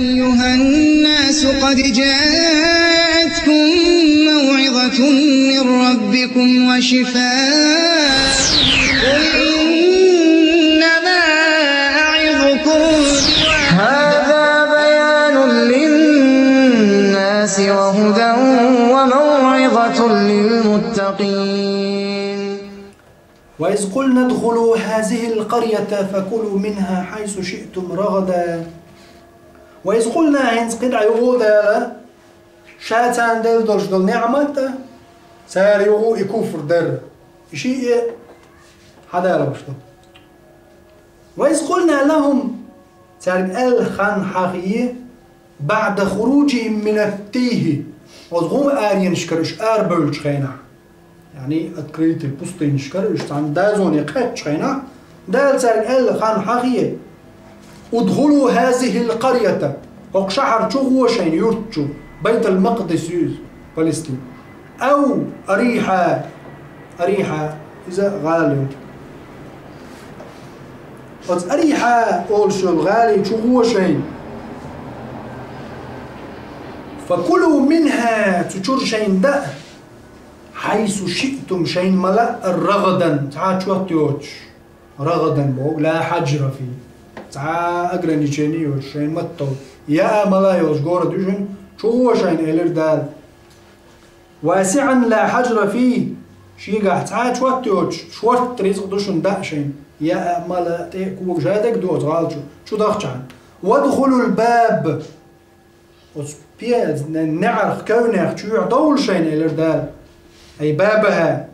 أيها الناس قد جاءتكم موعظة من ربكم وشفاء قل إنما أعظكم هذا بيان للناس وهدى وموعظة للمتقين. وإذ قلنا ادخلوا هذه القرية فكلوا منها حيث شئتم رغدا. وإذ قلنا هنس قدع يغودا شاتان دل دلش دل نعمة سار يغو يكفر در شيء هذا لا بشتو. وإذ قلنا لهم سار الخان حقيقي بعد خروجهم من التيه وزغوم آرين شكرش بولش خينا يعني أتكريت البوستين شكرش عن دازون يقتش خينا دال سار الخان حقيقي ادخلوا هذه القرية وقشحر شو شين يرتشو بيت المقدس فلسطين أو أريحة إذا غالي أريحة أول شو الغالي شو شين فكلوا منها تشور شين ده حيث شئتم شين ملأ رغدا تعال شو تيوتش رغدا بوق لا حجر فيه تعال أقرني شيني شين متو يا ملا يوش جورا دوشن شو شين إلر دال واسعا لا حجر فيه شيقع تعال شو تيوتش شو رزق دوشن داشين يا ملا تيكو جادك دوت غالشو شو دخشان وادخلوا الباب وسبيز نعرخ كونخ شو يعطول شين إلر دال أي بابها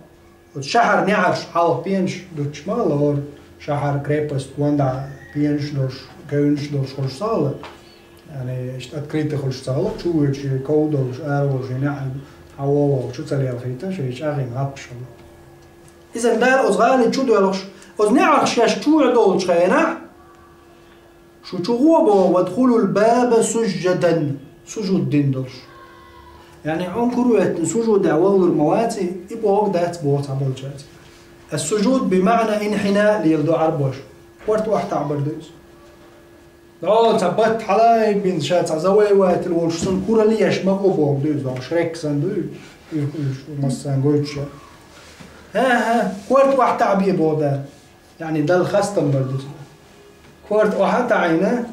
وشحر نعرش حال بينش دوتش مالا هور شحر كريبست واندا بينش دوش كونش دوش خلصالة يعني اشتات كريتة خلصالة شو يجي كودوش أروش نعم حواوا شو تسلي الخيطة شو يشاغي مغابش الله إذا دال أزغالي شو دولش أز نعرخ شاش شو يعطول شخينا شو غوبو وادخلوا الباب سجدا سجود دين دوش يعني عنكروا سجود دعوة المواتي يبقى دات بوت عبول جات السجود بمعنى انحناء ليلدو عربوش ورت واحد عبر دوز لا تبت حلاي بين شات زواي وات الولشون كورا ليش ما بوب دوز شريك سندو مثلا قلتش ها كورت واحد عبيه بودا يعني ده الخستم بردوز كورت واحد عينه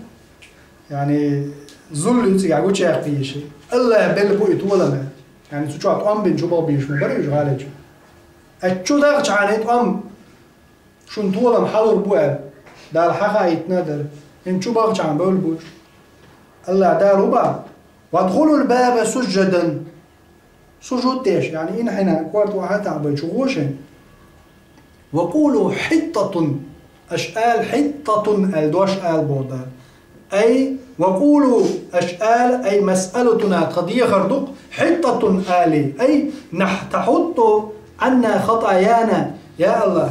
يعني زول يتيجي قلت شيء في شيء الله بل بويت ولا ما يعني تشوف أم بين شو بابيش مبرج غالج أشو داغش عنيت أم شون طولا محلور بوال ده الحقا يتنادر إن شو باغش عن بول بوش الله داروا با وادخلوا الباب سجدا سجود تيش يعني إن حنا كوارت واحد عبي شغوشين وقولوا حطة أشآل حطة الدوش آل بودان أي وقولوا أشآل أي مسألتنا قضية خردق حطة آلي أي تحط عنا خطايانا يا الله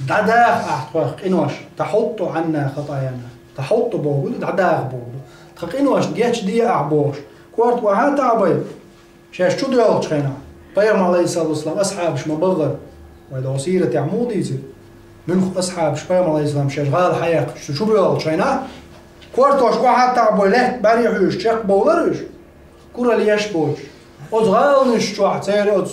دعداغ أحتوق إنوش تحط عنا خطايانا تحط بوغود دعداغ بوغود تحق إنوش ديش دي أعبوش كوارت وحات عبي شاش شو ديوغ شخينا بيرم عليه الصلاة والسلام أصحابش مبغر وإذا وسيلة عمودي يزيد من أصحابش بيرم عليه السلام شاش غال حياق شو ديوغ شخينا كوارتوش واحد تعبوا له بريحوش شق بولرش كورا ليش بوش أزغالنش شو عتير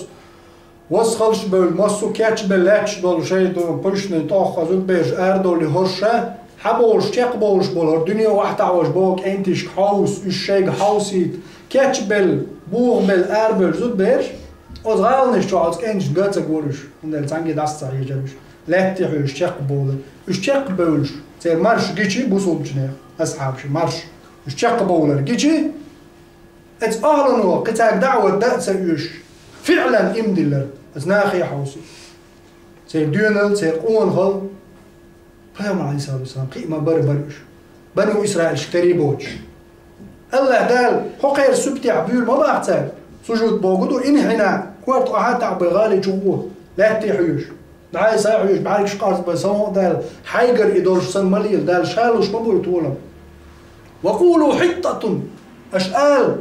وصخلش بول ماسو كاتش بلاتش دول شيء دول بوشن طاخ زود بيج أردول هرشة حبوش شق بولش بولر دنيا واحد تعوش بوك أنتش حوس الشيء حوسيت كاتش بل بوغ بل أربل زود بيج أزغالنش شو عتك أنش قاتك ورش عند التانجي داست صحيح جبش لا تحوش شق بولر الشق بولش تير مرش جيتشي بوصل بجنيه أصحابش مرش الشق بولر جيتشي أهلا قتاك دعوة دا سيوش فعلا إمدلر أزناخي حوسي سير ديونل سير قوان خل فهم عليه الصلاة والسلام قيمة بربرش بنو إسرائيل شتري بوش الله دال حقير سبتي عبيول ما باعتال سجود بوجودو إنحنا كوارت أحد عبي غالي جوه لا تحيوش دعاي سايحوش بعرك شقارت بسمو دال حيقر إدولش سن مليل دال شالوش مبو يطولم وقولوا حطة أشآل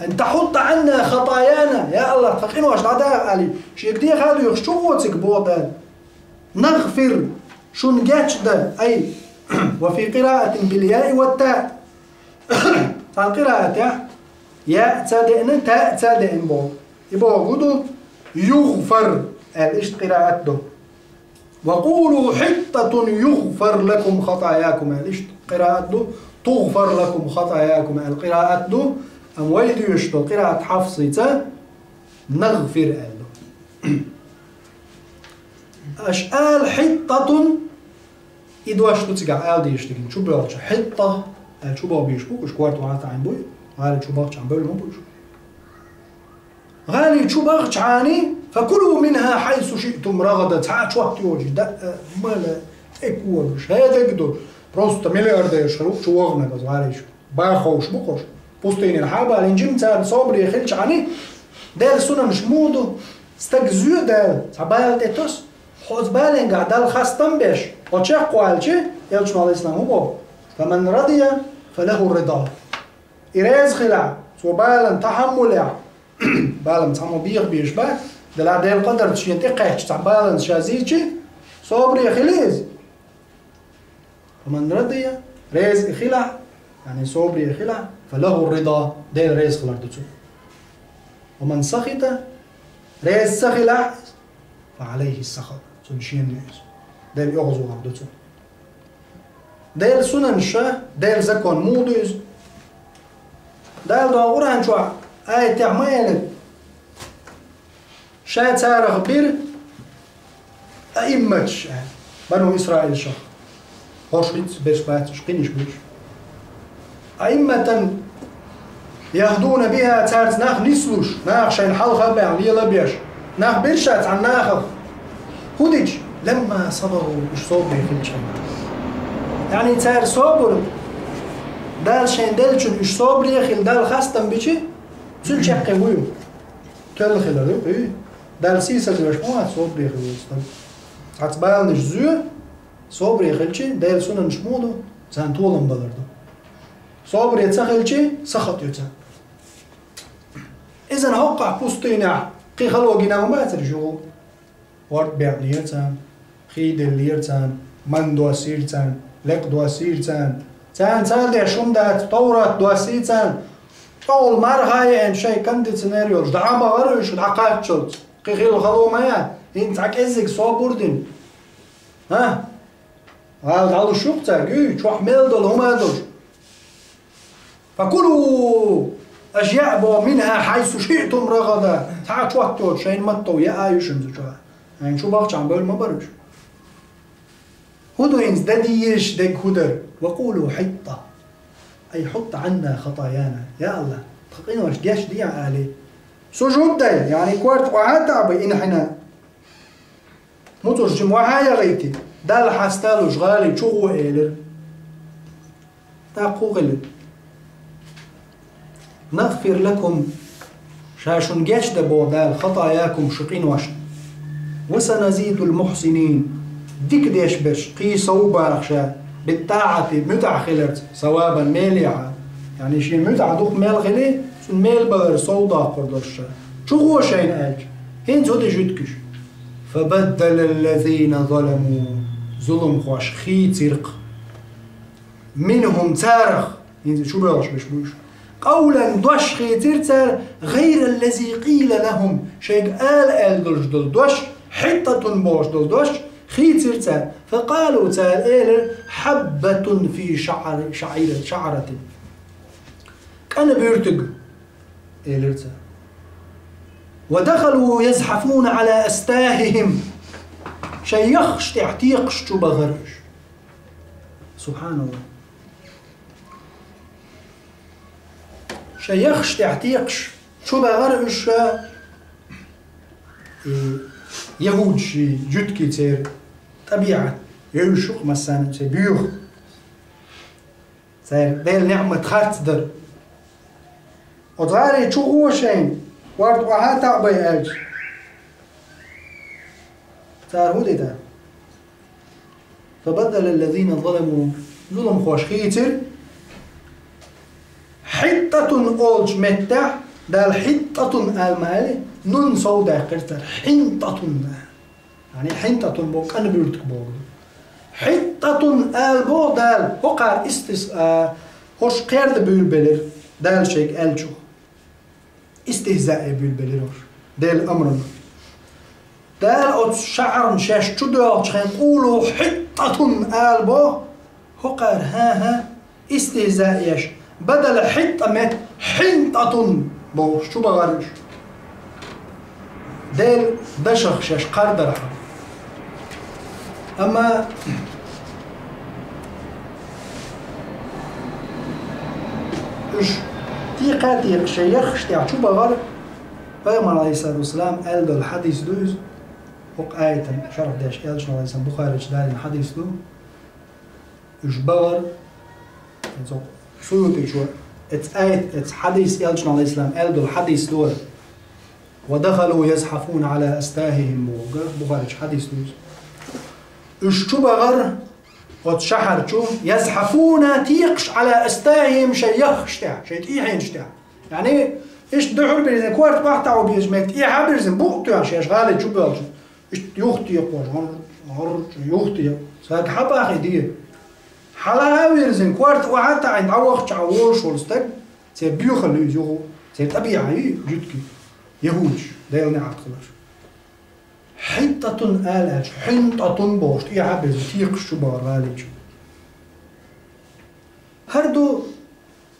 أن تحط عنا خطايانا يا الله فقينوا أش دعاء علي شي كدير هذا يخشوتك بودال نغفر شون جاتش ده أي وفي قراءة بالياء والتاء القراءة يا تادئن تاء تادئن بو يبغوا يغفر الإشت قراءته وقولوا حطة يغفر لكم خطاياكم الإشت قراءته تغفر لكم خطاياكم القراءة أم ويد يشتو قراءة حفصي نغفر له أشآل حطة إدواشتو تقع آل دي يشتغل شو بيوش حطة شو بيو بيشبوك وش كوارتو عاتا عن بوي غالي شو باقش عن بوي مو بوش غالي شو باقش عاني فكلوا منها حيث شئتم رغدا تعال وقت يوجي دق مالا اكوالوش هذا قدر просто ملياردير شروق شو وغنى بس غالي شو باخوش بقوش بوستين الحابة الانجيم تار صبري يخلش عني دال سنة مش مودو استقزيو دال تعبال تيتوس خوز بالين قاعد دال خاستم بيش وشيخ قوالشي يلش مال الإسلام هو فمن رضي فله الرضا إريز خلع سو بالن تحمل بالن تحمل بيش باك دل دال قدر تشين تقيش تعبالن شازيتشي صبري خليز فمن رضي ريز خلع يعني صبري خلع فله الرضا دال ريز خلع دتو ومن سخط ريز سخلع فعليه السخط سنشين ريز دال يغزو عبدتو دال سنن شا دال زكون موديز دال داوران شو آية تعمل شا تارخ بير أئمتش بنو إسرائيل شا هوشيت بيش باتش قينيش بيش أئمة يهدون بها تارت ناخ نسلوش ناخ شين حلقة بيع ليلا بيش ناخ بيرشات عن ناخ هوديج لما صبروا إيش صوبي في الشيء يعني تار صبر دال شين دالشون إيش صبر يخيل دال خاستم بيشي سل شقي ويو كل خلالو إيه دال سيسا زواش موات صبر يخيل عتبال نش زيو صبر يخيلشي دال سنة نش مودو زان طولن بلردو صبر يتسخلشي سخط يتسخل إذن هقع بوستينا قي خلو جينا ما ترجو ورد بيعنيتان خيد الليرتان من دواسيرتان لق دواسيرتان تان دي شمدات طورت دواسيرتان طول مرغاية ان شيء كندي سيناريوش دعابا غرش دعقات شلت قي خلو ما انت عك ازيك صابوردين ها غالد على الشوقتا جي شو حمل دول هما دول فكلوا أجياء منها حيث شئتم رغدا تعال شو وقتوش شين مطو يا آيوشن شو يعني شو باقش عم بقول ما برش هدو إنس دديش دك هدر وقولوا حطة أي حط عنا خطايانا يا الله تقينا وش ديش دي علي سجود ده يعني كوارت وعاتا بي إن حنا متوش جموعها يا غيتي دال حاستالوش غالي شو هو إيلر تاقو غلب نغفر لكم شاشون جيش دبو دال خطاياكم شقين وشن وسنزيد المحسنين ديك ديش برش قيسة وبارخشا بالطاعة متع خلرت صوابا ميليعا يعني شي متع دوخ ميل خلي سن ميل بغر صودا قردرشا شو هو شين آج هين زود جدكش فبدل الذين ظلموا ظلم خوش خي ترق منهم تارخ شو بيرش بشبوش قولا دوش خيتيرتر غير الذي قيل لهم شيء قال دلش دل دوش حتة بوش دل دوش خيتيرتر فقالوا تال حبة في شعرة كان بيرتق إيلرتر ودخلوا يزحفون على أستاههم شيء يخش تعتيقش شو بغرش سبحان الله شيخش تعتيقش شو بغرقش يهود شي جدكي تير طبيعة يوشق مثلا شي بيوخ تير ديل نعمة خاتدر وطاري شو هو شين وارد وحاتا بيهاج تار هودي تار فبدل الذين ظلموا ظلم خوش خيتر حتة أولج متع دال حتة المالي نون سودا قرتر حنطة يعني حنطة بوك أنا بيرتك بوك حتة البو دال وقع hoş qerde bülbelir dal şeyk elçu istihzae bülbelir hoş del amrun dal ot şa'ar şaş çudu çen qulu hittatun albo هقر ها استهزاء يش بدل حطة مت حنطة بوش شو بغرش ديل دشخ شش قردر أما إيش تيقاتيق شيخ شتاع شو بغر فيما عليه الصلاة والسلام قال له الحديث دوز وق آية شرح داش قال شنو عليه السلام بخاري دال الحديث دو إيش بغر so سويته شو اتس حديث يالشنا عليه السلام قال الحديث دول ودخلوا يزحفون على أستاههم بخارج حديث دوز إيش شو بغر وتشحر شو يزحفون تيقش على أستاههم شيخ شتاع شيء تيحين شتاع يعني إيش دحر بيرزن كوارت بحتاعو بيجمعت إيه حبيرزن بوقتو يعني شيء غالي شو بغر إيش يختي يقول هر يختي ساق حبا أخي دي حالا ويرزن كوارت وحتى عند عوق تعوش ولستك سيبيوخل يجو سيتبيعي جدكي يهوج دايلني عقلش حنطة آلاج حنطة بوش تي عبز تيق شبار غالج هردو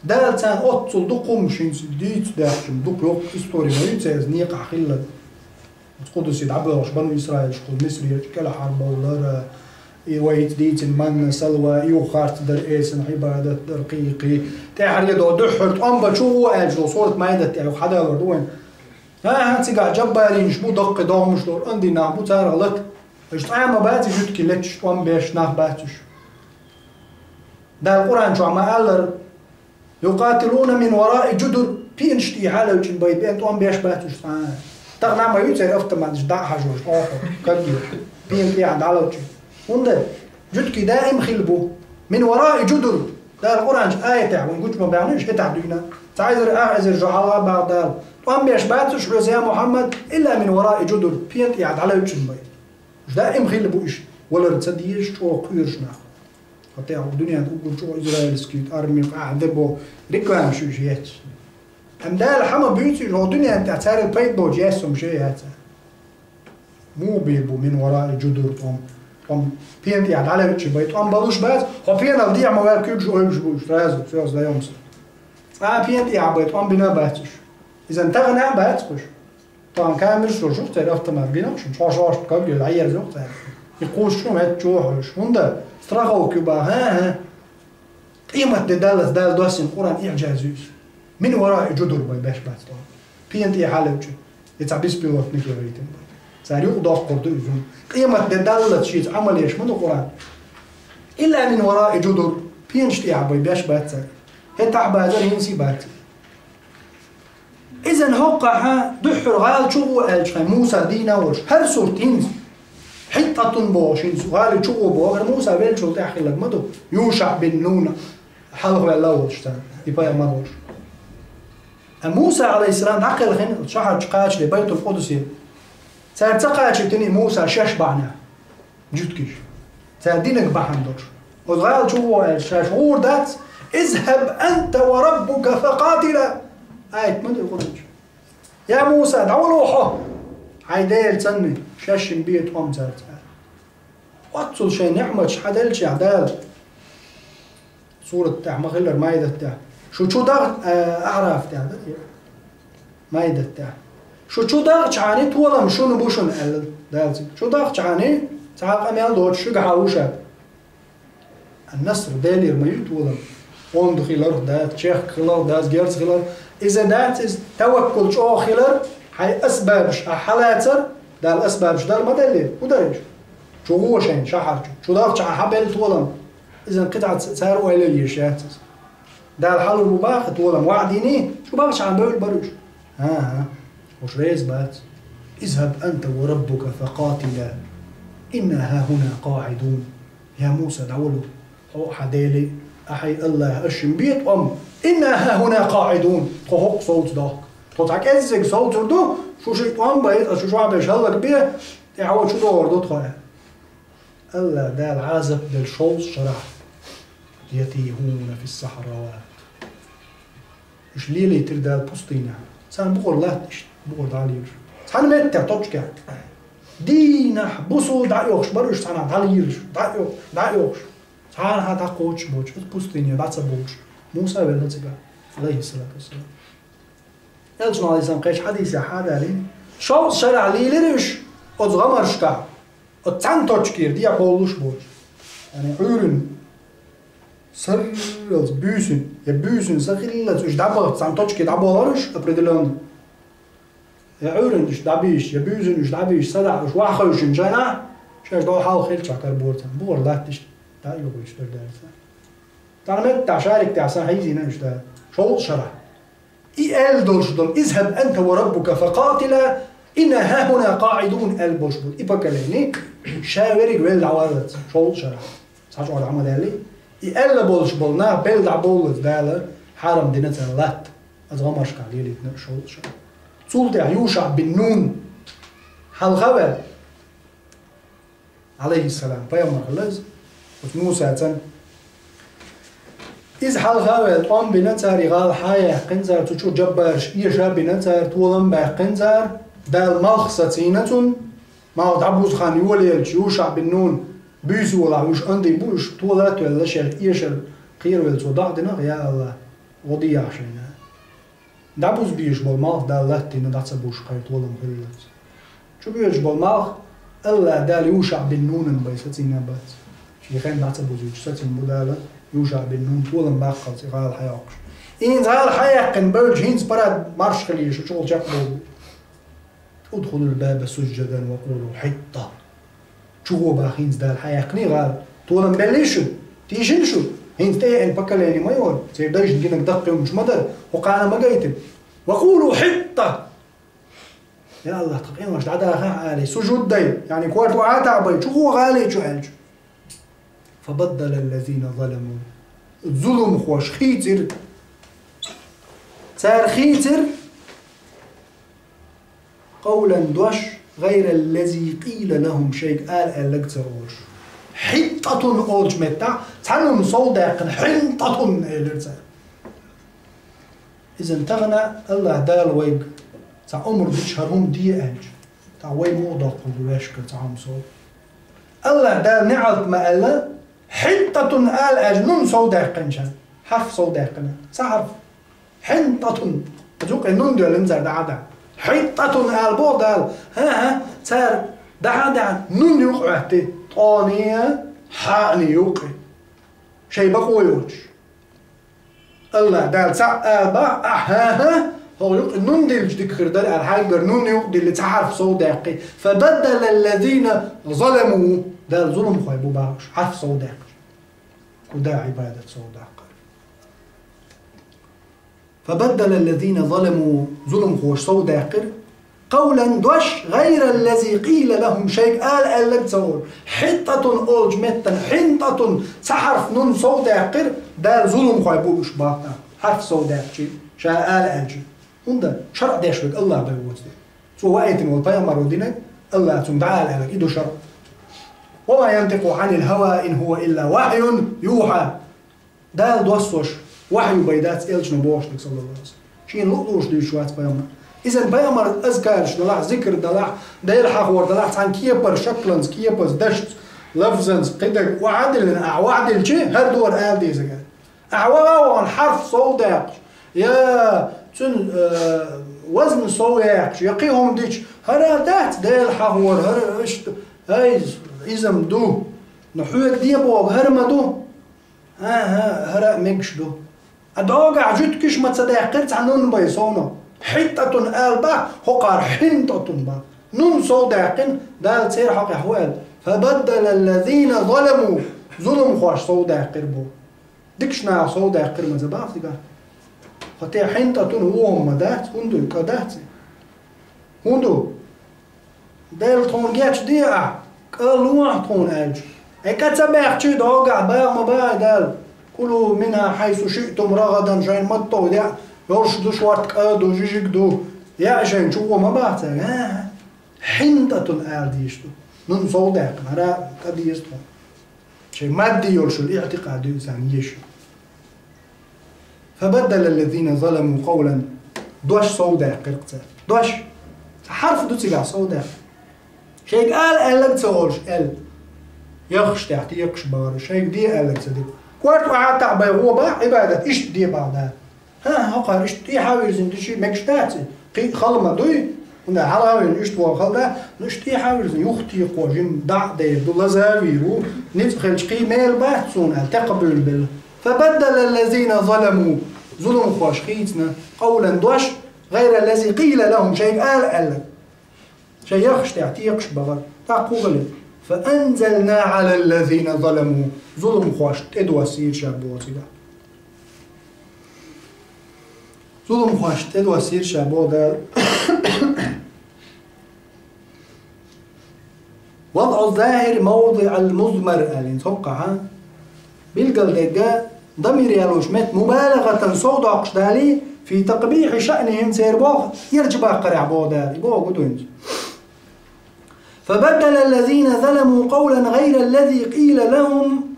دالتان أتصل دقوم شينس ديت داخل دق يوق إستوري ما يتساز نيقع خلد تقودس يدعبوش بنو إسرائيل شقود مصري كلا حرب ولا ويت ديت من سلوى يوخارت در إيسن عبادة در قيقي تاحر يدو دحرت أنبا شو أجلو صورة مايدة تاعو حدا وردوين ها تيقع جبارين شبو دق دامش دور عندي نعبو تار غلط اش طعام باتي جدكي لتش طعام بيش ناخ باتش ده القرآن شو عم قال يقاتلون من وراء جدر بينشتي حالة وجن باي بين طعام بيش باتش تغنى ما يوتر أفت ما تجدع حجوش آخر كبير بين كي عند على وجن ونده جدكي دائم خلبو من وراء جدر ده القرآن آية تعب ونقول ما بيعنيش هتعدينا تعايزر أعزر جعلها بعد ده طعام بيش باتش رز يا محمد إلا من وراء جدر بين كي عند على وجن باي دائم خلبو إيش ولا تصديش شو قيرشنا قطع الدنيا تقول شو إسرائيل سكيت أرمي قاعد بو ركوان شو جيت هم ده الحما بيوتي جو الدنيا أنت تعرف البيت بو جيسهم شيء هذا مو بيبو من وراء جدر طم بين يعني على وجه بيت طم بلوش بس هو بين الضيع ما بقى كل شو يمشي رازو فيوز لا يومس بين يعني بيت طم بنا باتش إذا انت غنى باتش طبعا كامل شو شفت عرفت ما بينا شو قبل العير زوجته يقول شو ما تشوفش هوندا استرخوا كبا ها قيمة دالس دال دوسين القرآن إعجازيس من وراء جدر باش بات طبعا بينتي حالة وجه يتعبيس بيوت نكي ريتم ساريو ضاق قردو يزون قيمة دالس شيء عمل إيش من القرآن إلا من وراء جدر بينشتي عبي باش بات ساري هتع بازر ينسي بات إذن هقها دحر غال شو قال موسى دينا وش هر صورتين حتة بوشين غال شو بوغر موسى بيل شو تأخي لك مدو يوشع بن نون حلق بالله وشتان يبقى مروش موسى عليه السلام عقل خن شحر قاش لبيت القدس صار تقاش تني موسى ششبعنا جدكش صار دينك بحندر وغال شو الشهور دات اذهب أنت وربك فقاتلا آية مدو القدس يا موسى دعولوحه عيدال تسني شاشن بيت أم زارت واتصل شي نعمة شحدل شي عدال صورة تاع مغلر مايدة تاع شو ضغط أعراف تاع مايدة تاع شو ضغط شعاني طولا مشون بوشون دالتي شو ضغط شعاني تعاق أميال دوت شو قحاوشة النصر دالير ما يطولا وند خيلر دات شيخ خيلر دات جيرز خيلر إذا دات توكل شو خيلر هاي أسبابش حالاتر ده الأسبابش ده ما دليل ودريش شو هو شين شحر شو ضغط شحر حبل طولا إذا قطعة سعر ويلي شات ده الحل المباح طولا وعديني شو باغش عم بقول بروش ها وش ريز بات اذهب أنت وربك فقاتلا إنا ها هنا قاعدون يا موسى دعوله هو حديلي أحي الله أشم بيت إنا ها هنا قاعدون تخوق صوت ضاق تطعك أزيك صوت دو شو شيء بيت شو عم بيشهلك بيه يعود شو دور دو تخويا الله ده العازب بالشوز شرح يتيهون في الصحراوات إيش ليلي تردال بوستينا سان بقول لا تشت بقول دالير سان متى توجك دينا بوسو دايوش برش سان دالير دايوش سان هذا كوتش بوش بوستينا داتس بوش موسى بنتسجا عليه الصلاة والسلام يلجنا عليه السلام قيش حديث هذا لي شو شرع ليلرش أزغمرشكا أتسان توجكير دي أقولش بوش يعني عورن سرلز بوسن يا بوسن سخيلز وش دابا سانتوتشكي دابولارش أبردلون يا عورن وش دابيش يا بوسن وش دابيش سدع وش واخوش جانا شاش دو حال خيل شاكر بورتن بور لاتش دا يوش بردارسا تعمل تعشارك تعسا هيزي نمش دا شو شرع إل دولش دول اذهب أنت وربك فقاتلا إن ها هنا قاعدون البوشبول إبكاليني شاورك بالدعوات شو شرع صح ولا عمل عليه إلا بولش بولنا بيلدع بولز دالا حرم دينتها لات أزغمرش كاليلي شو شرع صولتي يوشع بن نون حلغوال عليه السلام بيامر خلص موسى تن إذ حلغوال أم بنتها رغال حياة قنزار تشو جبارش إيشا بنتها طولن با قنزار دال ملخصة سينة ما دعبوز خان يولي يوشع بن نون بيزو ولا وش عندي بوش طولات ولا شيء إيشل خير ولا صدقنا يا الله وضيع شينا دعبوز بيش بالمال دالتي ندعس بوش خير طولم خيرت شو بيش بالمال الله دال يوشع بالنون بيستينا بس شيء خير دعس بوز يستين بداله يوشع بالنون طولم باقل سيقال الحياة إن زال الحياة كن برج هينز براد مارش خليش شغل جاك بول ادخلوا الباب سجدا وقولوا حطة شو باخينز دال حياة غال طولن بلشوا تيجن شو هينز تاين بكلاني ما يقول سيدايش نجينك دقي ومش مدر وقعنا ما جيتم وقولوا حطة يا الله تقيم واش عدا علي سجود داي يعني كوارت وعات عبي شو غالي شو قالش فبدل الذين ظلموا الظلم خوش خيتر صار خيتر قولا دوش غير الذي قيل لهم شيء قال لك تروش حطة أولج متى تعلم صودق حنطة إلرزا إذا انتغنى الله دال ويق تاع عمر بيشهرهم دي أنج تاع وي موضع قلواشك تاع مصود الله دال نعلت ما قال حطة قال أجنون صودق إنشان حرف صودقنا تعرف حنطة أجوك النون دول انزل دعدا حطة قال بودال ها صار دعدا نون يقعتي طانية حاني يوقي شيء بقويوش الله دال سأبا أحاها هو يوقي نون دي الجديك خردال الحاجر نون يوقي اللي تعرف صوداقي فبدل الذين ظلموا دال ظلم خيبو باش حرف صوداقي ودا عبادة صوداقي فبدل الذين ظلموا ظلم خوش صوداقي قولا دوش غير الذي قيل لهم شيء قال لك تصور حطة أولج متا حنطة سحرف نون صوداقر دال ظلم خيبوش باقنا حرف صوداقي شا قال أجي هندا شرع ديشوك الله بيوزي سو وقيتن والبيامر ودينك الله تمدعال لك إدو شرع وما ينطق عن الهوى إن هو إلا وحي يوحى دال دوسوش وحي بيدات إلش نبوش لك صلى الله عليه وسلم شين لقلوش دي شوات بيامر إذا بيامر أذكارش دلع ذكر دلع داير حقور دلع عن كيبر شكلنز كيبرز دشت لفظنز قدك وعدل وعدل شيء هر دور آل دي زكاة أعوان حرف صوداق يا تن وزن صوداق يقيهم ديش هر دات داير حقور هر اشت هاي إذا دو نحوك دي بوغ هر مدو هر ميكش دو أدوغا عجوتكش ما تصدق عنون بيصونا حطة آلبا حقار حنطة با نون صوداقن دال تسير حق أحوال فبدل الذين ظلموا ظلم خوش صوداقر بو دكشنا صوداقر مزباقي با خطي حنطة وهم مدات هندو كدات هندو دال تونجياتش ديع قالوا تون أج كتبع شي دوغا با ما با دال كلوا منها حيث شئتم رغدا جاين مطو ديع يرشدو شوارت قادو جيجيك دو يا عشان شو ما بعتها حنطة الآل ديشتو نون صوداق مرا قد يستو شيء مادي يولش الاعتقاد إنسان يشو فبدل الذين ظلموا قولا دوش صودا قرقتا دوش حرف دو تيجا صودا شيء قال لك تقولش قال يخش تحت يقش بار شيء دي قال لك صدق كوارت وعاد تعبي هو بقى عبادة إيش دي بعدها ها هقار إيش دي حاول زندشي مكشتاتي قي خلما دوي ونا حراوي إيش تو خلدا إيش دي حاول زن يختي قوجين دع ده دولا زاويرو ندخل قي ميل بحثون تقبل بال فبدل الذين ظلموا ظلم خوش خيتنا قولا دوش غير الذي قيل لهم شيء قال لك شيء يخش تحت يقش بغر تقول فأنزلنا على الذين ظلموا ظلم خوش تدوى سير شابوتي ده ظلم خوش تدوى سير شابو ده وضع الظاهر موضع المضمر قال توقع بالقل دقا ضمير يالوش مت مبالغة صوت عقشدالي في تقبيح شأنهم سير باخ يرجع قرع بودالي بو قدونج فبدل الذين ظلموا قولا غير الذي قيل لهم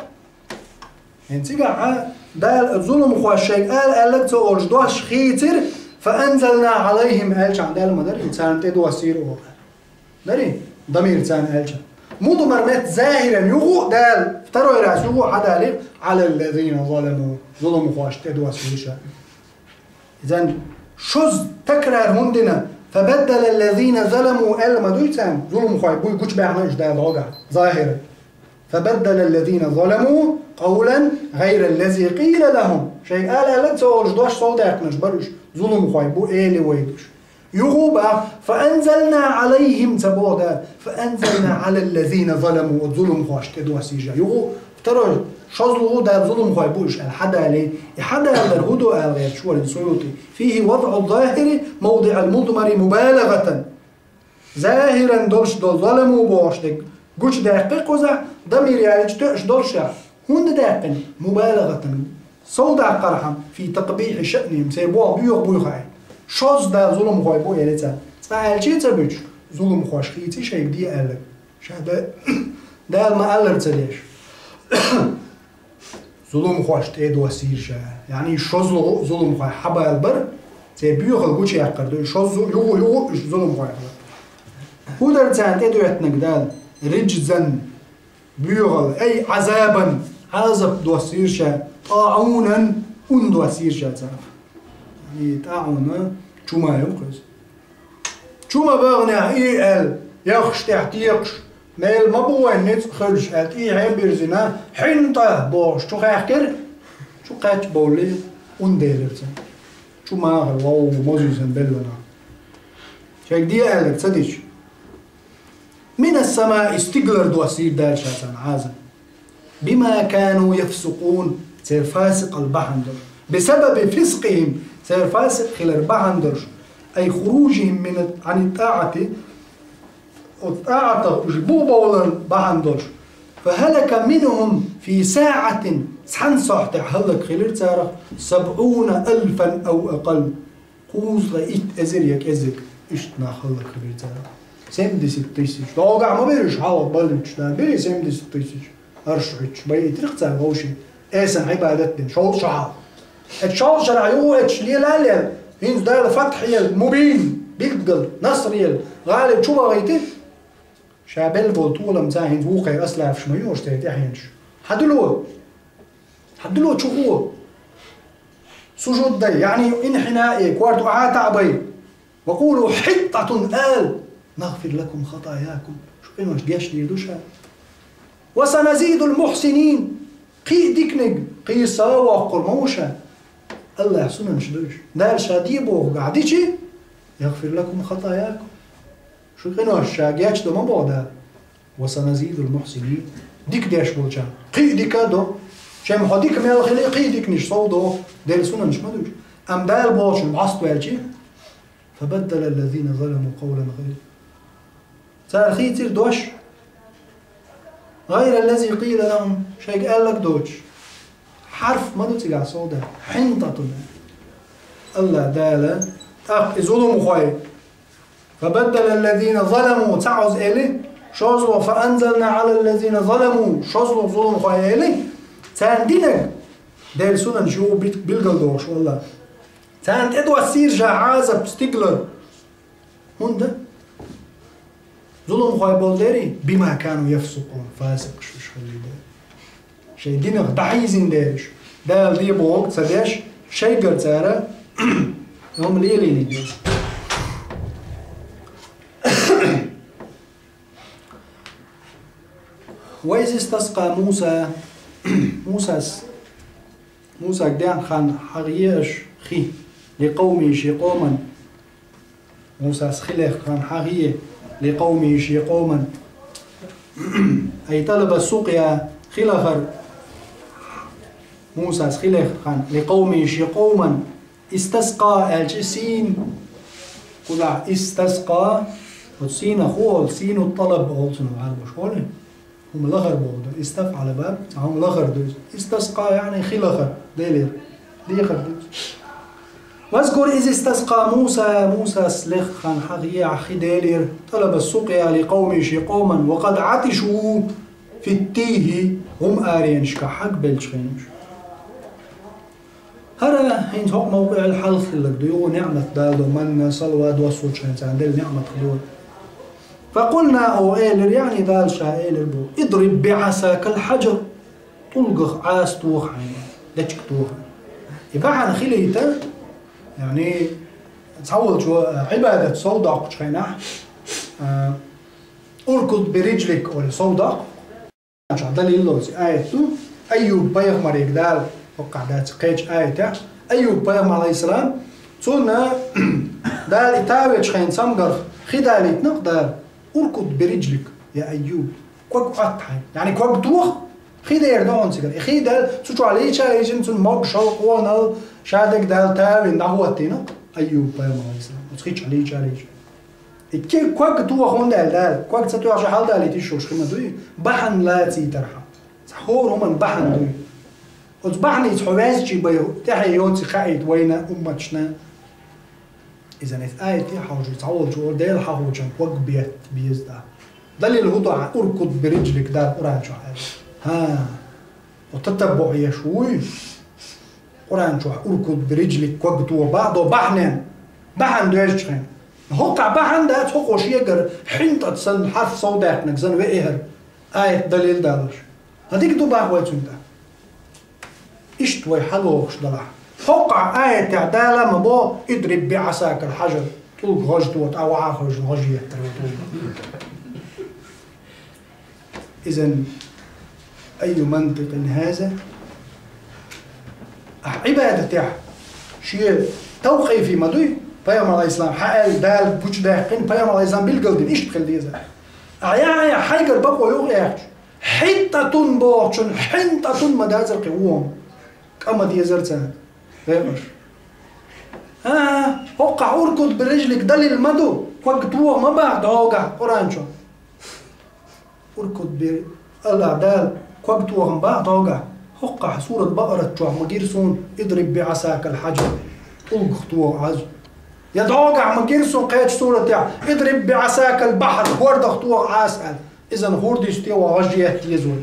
انتقع ده الظلم خوش شيء قال لك تقولش دوش خيتر فأنزلنا عليهم ألش عن دال مدر إنسان تدو سير أوغا داري ضمير إنسان ألش مضمر مت ظاهرا يغو دال افتروا يراس يغو حدا على الذين ظلموا ظلم خوش تدو سير إذن شوز تكرار هندنا فبدل الذين ظلموا المدويتان ظلم خوي بوي كوش بيعناش ده الوجع ظاهرا فبدل الذين ظلموا قولا غير الذي قيل لهم شيء قال لا تقولش دوش صوتك نجبرش ظلم خوي بو إلي ويدوش يغوبا فأنزلنا عليهم تبودا فأنزلنا على الذين ظلموا الظلم خوش تدوا سيجا يغو ترى شظلو ده ظلم خوي بوش الحدا عليه حدا الهدو غير شو السيوطي فيه وضع الظاهر موضع المضمر مبالغة ظاهرا دولش دول ظلموا بوشتك قوش دقيق وزع ضمير يعني تقش دولش هون دقيق مبالغة صودا قرحم في تقبيح شأنهم سيبوه بيوغ بيوغاي شوز ده ظلم خوي بو يلتا فعل شي تبج ظلم خوش خيتي شي بدي قالك شهد ده ما قالر تليش ظلم خوش تيد وسير شا يعني شوز ظلم خوي حبا البر سيبيوغ القوش يقرد شوز يغو ظلم خوي هو درتان تيدو يتنقدال رجزا بيوغل اي عذابا عذاب دوسير شا طاعونا دوسير شا تعرف يعني طاعونا شو ما ينقذ شو ما بغنى اي يخش تحت يقش ميل ما بوين نت خرج اي هاي بيرزنا حنطه بوش شو خاكر شو قاتش بولي ديرت شو ما واو موزيزن بلنا شيك دي قالك تصدق من السماء استقلر دوسير دار شاتان عازم بما كانوا يفسقون سير فاسق البحندر بسبب فسقهم سير فاسق خلال البحندر أي خروجهم عن الطاعة والطاعة جبوبا البحندر فهلك منهم في ساعة سحن صحت هلك خلال تارخ 70,000 أو أقل قوز رأيت أزريك أزك إشتنا هلك خلال تارخ 70,000 لوقع ما بيرش حاول بلنش ده بيري 70,000 أرشحش بيجي ترقص غوشي إنسان عبادتنا شو شعار الشعار شرعيو إتش ليه لا هين ده فتح المبين بيقدر نصر غالب شو بغيته شابل بطولة مزاهن وقع أسلاف شميوش تيتحينش حدلو شو هو سجود ده يعني انحنائي كوارتو عاتعبي وقولوا حطة آل نغفر لكم خطاياكم شو إنه ديش ديدوشا وسنزيد المحسنين قي ديكنج قي سوا قرموشا الله يحسن نشدوش دار شاديبو قاعديشي يغفر لكم خطاياكم شو إنه الشاقياتش دو ما بعدها وسنزيد المحسنين ديك ديش بولشا قي ديكادو شام حديك ميال خلي قي ديكنش صودو دير سنة نشمدوش أم دال بولش معصتو يالشي فبدل الذين ظلموا قولا غير صار خيتر دوش غير الذي قيل لهم شيء قال لك دوش حرف ما دوتي صودا حنطة الله دالا ظلموا خوي فبدل الذين ظلموا تعوز إلي شازلو فأنزلنا على الذين ظلموا شازلو ظلم خيالي تان دينك دير سنن شو بالقلدوش والله تان ادوا سير جا عازب ستيغلر هوندا ظلم خيبول ديري بما كانوا يفسقون فاسق شو خلي ده شيء دينك ضعيزين ديرش ده اللي بوق تسديش شيء قرد سارة هم ليلين ديش وإذ استسقى موسى قدام خان حغيش خي لقومي شي قوما موسى سخليخ خان حغيه لقومي شي قوما أي طلب السقيا خلخر موسى سخليخ خان لقومي شي قوما استسقى الجسين قلع استسقى والسين أخوه سين الطلب أولسن وعالبش قولي هم لغر بودر استفعل باب هم لغر دوز استسقى يعني خلخر ديلير ليخر دوز واذكر إذ استسقى موسى سلخ خان حغية عخي ديلير طلب السقيا لقوم شي قوما وقد عطشوا في التيه هم آرينش كحق بلشخينش هذا هين هو موقع الحلق اللي ديو نعمة دالو من صلوات وصول شهنسان ديل نعمة خلول فقلنا أو إيلر يعني دال شا إيلر بو اضرب بعساك الحجر طلقخ عاس توخ عين لتشك توخ يبقى عن خليته يعني تصور شو عبادة صودق شخيناح أركض برجلك أو صودق عشان دليل لوزي آيته أيوب بيغمر يقدال وقع دات قيج آيته أيوب بيغمر عليه السلام تقولنا دال إتاوي شخين سمقر خدالي تنقدر أركض برجلك يا أيوب كوك قطعي يعني كوك دوخ خيدير دون سيقر خيدال سوچو عليه شا يجن موق شوق ونال شادك دال تاوي نهوتينا أيوب بيغمر عليه السلام وتخيش عليه شا إكي كوك دوخ هون دال كوك تساتو عشا حال دالي تيشوش خيما دوي بحن لا تيترحا سحور هم بحن دوي وتبحن يتحواز جي بيو تحي يوتي خايت وين أمتشنا إذا نت آية حاجة تعود جو ديل حاجة كوك بيت بيزدا دليل الهضع أركض برجلك دار قرآن شو ها وتتبع يشوي قرآن شو أركض برجلك كوك تو بعض بحن دويش خين هقع بحن ده تحقوش يقر حين تتصن حرف صودات نكزن وإهر آية دليل دالش هديك دو باهوة تنده اشتوي حلوش دلح فوقع آية تعدالة مبو اضرب بعساك الحجر طلق غجدوت أو عاخرج غجية إذن أي منطق هذا عبادة شيء توقيفي مدوي بيام على الإسلام حقل دال بوش داقين بيام على الإسلام بالقلدين إيش تخلي ذا أيا حيقر بقوا يوغيش حتة بوشن حنطة مدازر قوام كما دي زرتان فاهمش وقع أركض برجلك دل المدو وقتوه ما بعد هوقع قرآن شو أركض الله دال وقتوه ما بعد هوقع وقع سورة بقرة شو مجيرسون اضرب بعساك الحجر ألقطوه عز يدعوقع مجيرسون قيت سورة تاع اضرب بعساك البحر ورد اخطوه عاسل إذا هورد يستوى غجية يزول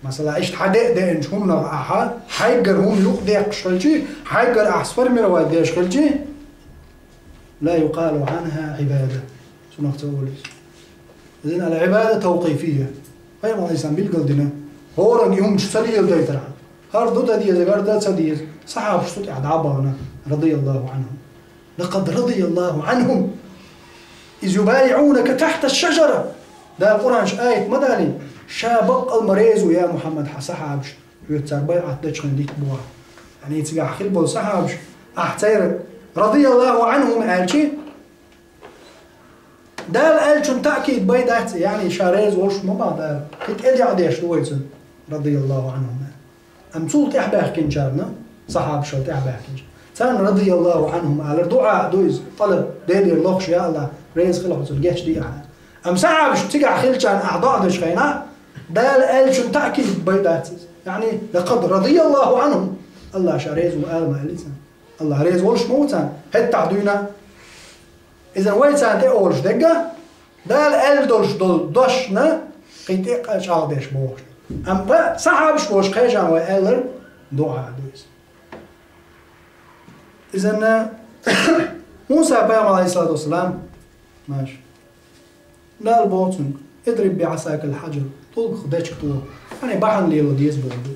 مثلا إيش حدق ده إنش هم نرأها حيجر هم لوق ده قشلتي حيجر أحسفر مرواد ده قشلتي لا يقال عنها عبادة شو نقول إذن العبادة توقيفية هاي ما الإنسان بالقلدنا هورن يوم شسلي يلدي ترى هردو تدي زغردا تدي صحاب شتوت عبانا رضي الله عنهم لقد رضي الله عنهم إذ يبايعونك تحت الشجرة ده القرآن آية مدالي شابق المريض يا محمد حصحابش يتربي عدتش خنديك بوها يعني يتسقع خلبه صحابش أحتير رضي الله عنهم قالشي دال قالشن تأكيد بيدات يعني شاريز وش ما بعد كتقلي عديش دويتن رضي الله عنهم أمسول تحبه كنجارنا صحابش تحبه كنجار ثان رضي الله عنهم على دعاء دويز طلب ديلي اللوخش يا الله ريز خلقه الجيش دي أم صحابش تقع خلشان أعضاء دش خينا دال قالشن تأكيد بيدات يعني لقد رضي الله عنهم الله شاريز وقال ما قالتنا الله ريز وش موتان هت تعدينا إذا ويتان تقولش دقة دال ألدوش دول دوشنا قيتيق أشعال ديش بوش أم با صحابش بوش خيجان وألر دعاء دويس إذن موسى بيام عليه الصلاة والسلام ماشي لا البوتن اضرب بعصاك الحجر طلق خدتش كتوه يعني بحن ليلو ديس بوردو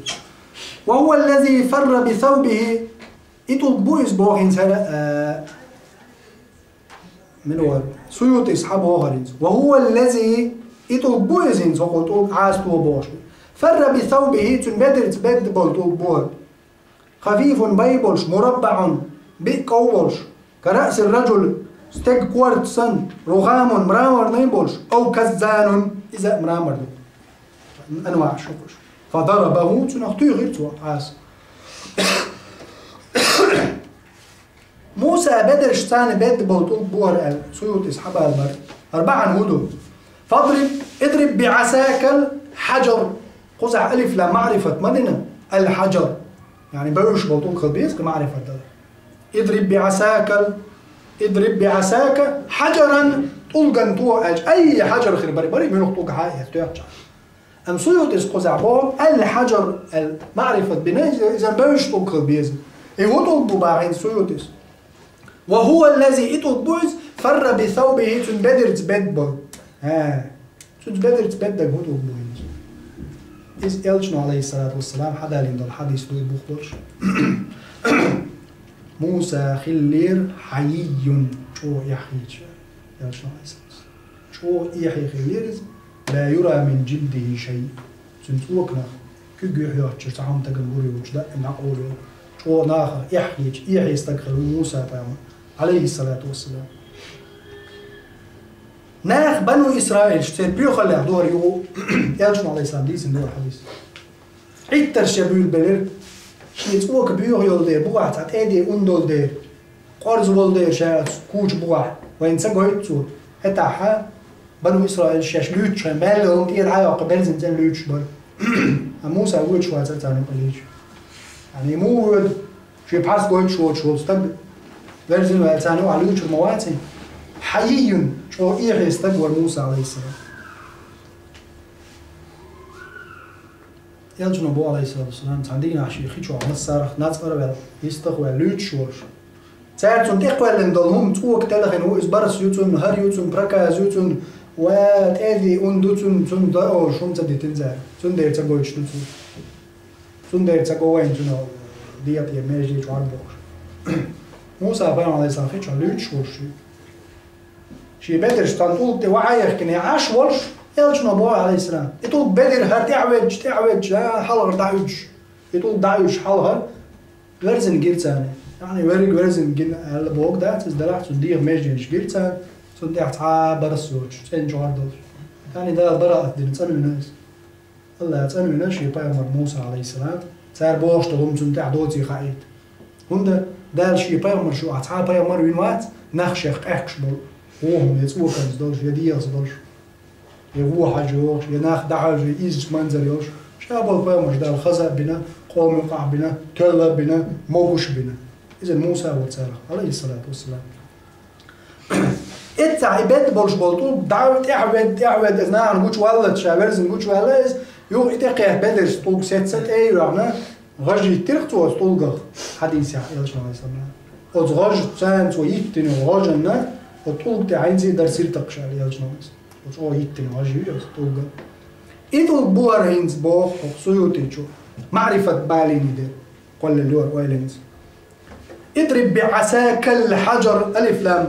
وهو الذي فر بثوبه يطلق بويس بوحين سنة من هو سيوط إصحابه غريز وهو الذي يطلق بويزين سوق طلق عاستو بوش فر بثوبه تنبدر تبد بول بول خفيف بيبولش مربع بيكوبولش كرأس الرجل ستيك كوارت سن رغام مرامر نيبولش أو كزان إذا مرامر أنواع شوكش فضربه تنختي غير تو عاس موسى بدر شتان بد بول بور سيوط إصحابها البر 4 هدو اضرب بعساك الحجر قزع ألف لا معرفة مدينة الحجر يعني بيوش بطول خبيز معرفة ده اضرب بعساك حجرا طلقا توعج أي حجر خير بري منو طلق حاجة توعج أم سيوط قزع بول الحجر المعرفة بنا إذا بيوش طلق خبيز هو طلق باعين سيوط وهو الذي يطلق بوز فر بثوبه تنبدر تبد بول تنبدر تبد هو طلق بوز إذ إلشنا عليه الصلاة والسلام حدا لين الحديث دو بوخدرش موسى خلير حيي شو يحيي إلشنا عليه الصلاة والسلام شو يحيي خلير لا يرى من جلده شيء سنتوكنا كيجي يحيي تشعم تجنبوري وجدا نقوله شو ناخر يحيي استقر موسى عليه الصلاة والسلام ناخ بنو إسرائيل شتيت بيخلع دور يو إلشنا عليه السلام ديسن دور حديث عيتر شبيل بلر شيت اوك بيوغ يول دير بوغ تات ايدي اندول دير قرز بول دير شات كوج بوغ وين سغويت تو هتاها بنو اسرائيل شاش لوتش مالهم دير عايا قبل زنزان لوتش بل موسى ويتش واتر تاني قليش يعني مود شي باس غويت شو ستب version والتاني على لوتش مواتي حيي شو ايه يستقبل موسى عليه السلام يلجنا بو عليه الصلاة والسلام عندنا عشي خيشوا عم الصارخ ناس قرب يستقبل لوتش ورش ساعتهم تقبل لندلهم توك تلخن هو إسبارس يوتون هر يوتون بركاز يوتون وتأدي أندوتون تون دا أو شوم تدي تنزل تون دير تقويش تون دير تقوين تون ديات يماجي شو عربوش موسى بيان عليه الصلاة والسلام لوتش ورش شي بدرش تنطول توعيخ كني عاش ورش يلجنا بو عليه السلام يطول بدر هر تعوج حلغر دعوج يطول دعوج حلغر ورزن جيرتان يعني ورزن جن على بوق ده تزدلع تدير ماجيش جيرتان تدير تعا برسوج تنجوار دول يعني ده براءة دين تسأل الناس الله تسأل الناس يبقى موسى عليه السلام صار بوش تلوم تنتع دوتي خايت هندا ده شيء يبقى شو عتعا بقى وين وات نخشخ احكش بول وهم يسوق كنز دولش يديس دولش يروح جوش يناخ دعوج يجس منزل يوش شابل بامش دار خزا بنا قوم يقع بنا تلا بنا موش بنا إذا موسى وتسالخ عليه الصلاة والسلام إنت عباد بولش بولتو دعوت اعود إذا عن وش ولد شاورزن وش ولد يو إتقي بدرس طوق ست أي رعنا غجي ترختو طوقه حديث يا الله عليه السلام أتغج سان ويتني وغجنا وطوق تعين زي درسير تقش عليه الله وشو يتني وغجي طوقه إذا بوارينز بوخ سيوتيشو معرفة باليني ده قل اللور ويلينز اضرب بعساك الحجر ألف لام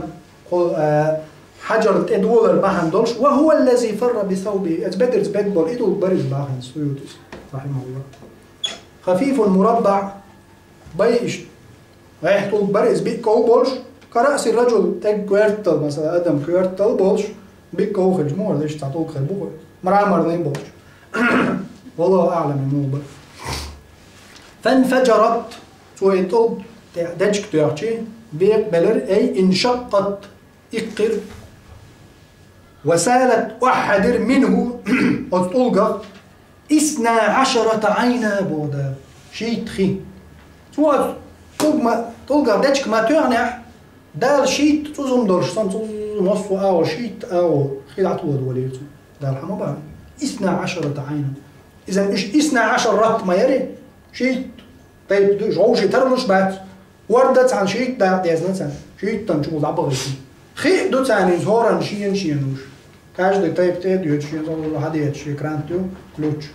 حجر تدور باهن دولش وهو الذي فر بثوبه أتبدر تبدل إذا برز باهن سيوتيش رحمه الله خفيف مربع بيش رايح طول برز بيكو بولش كرأس الرجل تك كويرتل مثلا أدم كويرتل بولش بيكو خرج مور ليش تعطوك خربوه مرامر نين بولش والله أعلم الموبر فانفجرت تويتوب دجك تيارتي بيك بلر أي انشقت إقر وسالت أحدر منه وتطلق 12 عينا بودا شيء تخي تو طلق دجك ما تعنح دال شيء تزم دورش نص أو شيت أو خلعت ود وليته ده الحمد لله 12 عينا إذا إيش 12 رهط ما يري شيت طيب جو شيء ترلش بعد وردت عن شيء ده يزنت شيء تنشو لعبة خي دو ثاني زهورا شينوش كاش ده طيب تيد يوتشين زول هذا يتشي كرانتو كلوتش